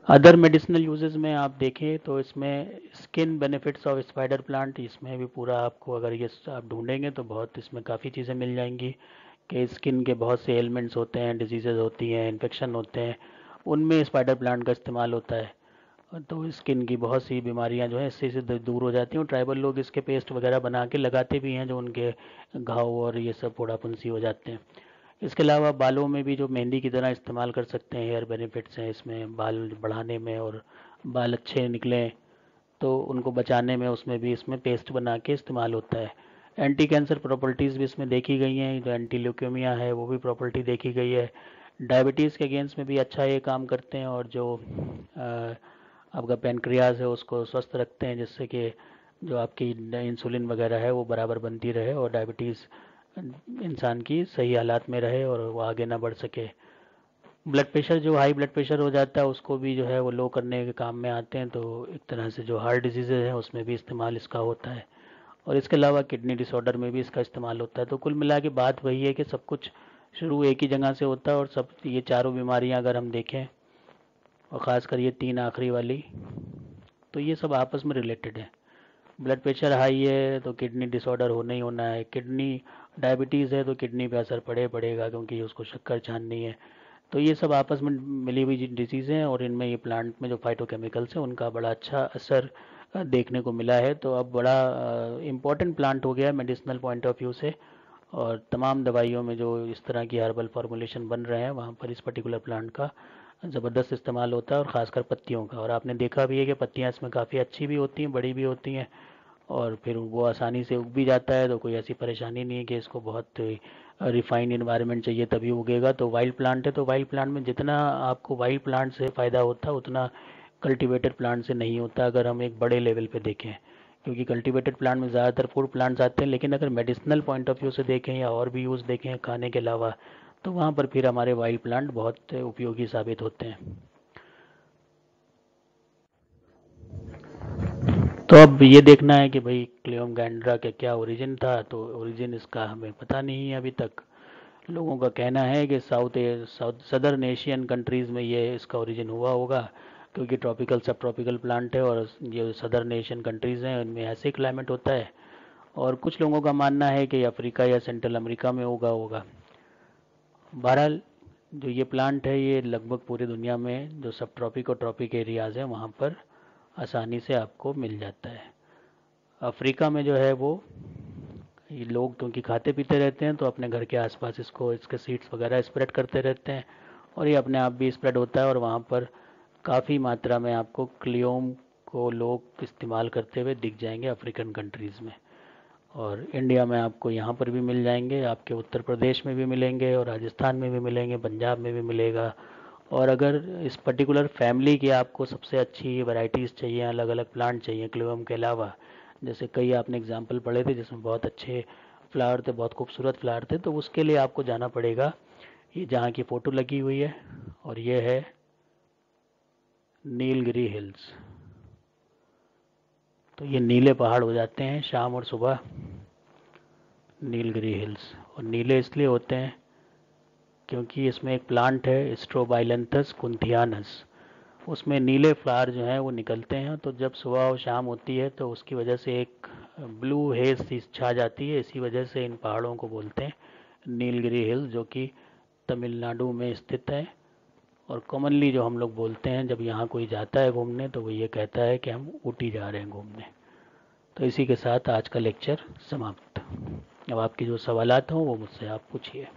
अदर मेडिसिनल यूजेस में आप देखें तो इसमें skin benefits of spider plant, इसमें भी पूरा आपको अगर ये आप ढूंढेंगे तो बहुत इसमें काफ़ी चीज़ें मिल जाएंगी कि स्किन के बहुत से एलिमेंट्स होते हैं, डिजीज़ेज होती हैं, इन्फेक्शन होते हैं, उनमें स्पाइडर प्लांट का इस्तेमाल होता है। तो स्किन की बहुत सी बीमारियां जो है इससे दूर हो जाती हैं। और ट्राइबल लोग इसके पेस्ट वगैरह बना के लगाते भी हैं जो उनके घाव और ये सब फोड़ा फुंसी हो जाते हैं। इसके अलावा बालों में भी जो मेहंदी की तरह इस्तेमाल कर सकते हैं, हेयर बेनिफिट्स हैं इसमें बाल बढ़ाने में, और बाल अच्छे निकलें तो उनको बचाने में उसमें भी इसमें पेस्ट बना के इस्तेमाल होता है। एंटी कैंसर प्रॉपर्टीज़ भी इसमें देखी गई हैं, जो एंटी ल्यूकेमिया है वो भी प्रॉपर्टी देखी गई है। डायबिटीज़ के अगेंस्ट में भी अच्छा ये काम करते हैं, और जो आपका पेनक्रियाज है उसको स्वस्थ रखते हैं, जिससे कि जो आपकी इंसुलिन वगैरह है वो बराबर बनती रहे और डायबिटीज़ इंसान की सही हालात में रहे और वो आगे ना बढ़ सके। ब्लड प्रेशर, जो हाई ब्लड प्रेशर हो जाता है उसको भी जो है वो लो करने के काम में आते हैं। तो एक तरह से जो हार्ट डिजीज़ेज हैं उसमें भी इस्तेमाल इसका होता है। और इसके अलावा किडनी डिसऑर्डर में भी इसका इस्तेमाल होता है। तो कुल मिला के बात वही है कि सब कुछ शुरू एक ही जगह से होता है, और सब ये चारों बीमारियां अगर हम देखें और ख़ासकर ये तीन आखिरी वाली, तो ये सब आपस में रिलेटेड है। ब्लड प्रेशर हाई है तो किडनी डिसऑर्डर होना ही होना है, किडनी डायबिटीज़ है तो किडनी पे असर पड़ेगा क्योंकि उसको शक्कर छाननी है। तो ये सब आपस में मिली हुई डिजीज़ हैं, और इनमें ये प्लांट में जो फाइटोकेमिकल्स हैं उनका बड़ा अच्छा असर देखने को मिला है। तो अब बड़ा इम्पोर्टेंट प्लांट हो गया है मेडिसिनल पॉइंट ऑफ व्यू से। और तमाम दवाइयों में जो इस तरह की हर्बल फार्मूलेशन बन रहे हैं वहाँ पर इस पर्टिकुलर प्लांट का ज़बरदस्त इस्तेमाल होता है, और ख़ासकर पत्तियों का। और आपने देखा भी है कि पत्तियाँ इसमें काफ़ी अच्छी भी होती हैं, बड़ी भी होती हैं, और फिर वो आसानी से उग भी जाता है। तो कोई ऐसी परेशानी नहीं है कि इसको बहुत रिफाइंड इन्वायरमेंट चाहिए तभी उगेगा। तो वाइल्ड प्लांट है, तो वाइल्ड प्लांट में जितना आपको वाइल्ड प्लांट से फ़ायदा होता है उतना कल्टीवेटेड प्लांट से नहीं होता, अगर हम एक बड़े लेवल पे देखें। क्योंकि कल्टीवेटेड प्लांट में ज़्यादातर फूड प्लांट्स आते हैं, लेकिन अगर मेडिसिनल पॉइंट ऑफ व्यू से देखें या और भी यूज़ देखें खाने के अलावा, तो वहाँ पर फिर हमारे वाइल्ड प्लांट बहुत उपयोगी साबित होते हैं। तो अब ये देखना है कि भाई क्लियोम गैंड्रा का क्या ओरिजिन था। तो ओरिजिन इसका हमें पता नहीं है अभी तक। लोगों का कहना है कि साउथ सदर्न एशियन कंट्रीज़ में ये इसका ओरिजिन हुआ होगा, क्योंकि ट्रॉपिकल सब ट्रॉपिकल प्लांट है और ये सदर्न एशियन कंट्रीज़ हैं उनमें ऐसे क्लाइमेट होता है। और कुछ लोगों का मानना है कि अफ्रीका या सेंट्रल अमेरिका में उगा होगा। बहरहाल जो ये प्लांट है ये लगभग पूरी दुनिया में जो सब ट्रॉपिक और ट्रॉपिक एरियाज़ हैं वहाँ पर आसानी से आपको मिल जाता है। अफ्रीका में जो है वो ये लोग क्योंकि खाते पीते रहते हैं तो अपने घर के आसपास इसको इसके सीड्स वगैरह स्प्रेड करते रहते हैं, और ये अपने आप भी स्प्रेड होता है। और वहाँ पर काफ़ी मात्रा में आपको क्लियोम को लोग इस्तेमाल करते हुए दिख जाएंगे अफ्रीकन कंट्रीज़ में। और इंडिया में आपको यहाँ पर भी मिल जाएंगे, आपके उत्तर प्रदेश में भी मिलेंगे और राजस्थान में भी मिलेंगे, पंजाब में भी मिलेगा। और अगर इस पर्टिकुलर फैमिली की आपको सबसे अच्छी वैरायटीज़ चाहिए, अलग अलग प्लांट चाहिए क्लेवम के अलावा, जैसे कई आपने एग्जांपल पढ़े थे जिसमें बहुत अच्छे फ्लावर थे, बहुत खूबसूरत फ्लावर थे, तो उसके लिए आपको जाना पड़ेगा ये जहाँ की फ़ोटो लगी हुई है, और ये है नीलगिरी हिल्स। तो ये नीले पहाड़ हो जाते हैं शाम और सुबह, नीलगिरी हिल्स। और नीले इसलिए होते हैं क्योंकि इसमें एक प्लांट है स्ट्रोबाइलेंथस कुंथियानस, उसमें नीले फ्लावर जो हैं वो निकलते हैं। तो जब सुबह और शाम होती है तो उसकी वजह से एक ब्लू हेज सी छा जाती है। इसी वजह से इन पहाड़ों को बोलते हैं नीलगिरी हिल, जो कि तमिलनाडु में स्थित है। और कॉमनली जो हम लोग बोलते हैं जब यहाँ कोई जाता है घूमने तो वो ये कहता है कि हम ऊटी जा रहे हैं घूमने। तो इसी के साथ आज का लेक्चर समाप्त। अब आपके जो सवालात हों वो मुझसे आप पूछिए।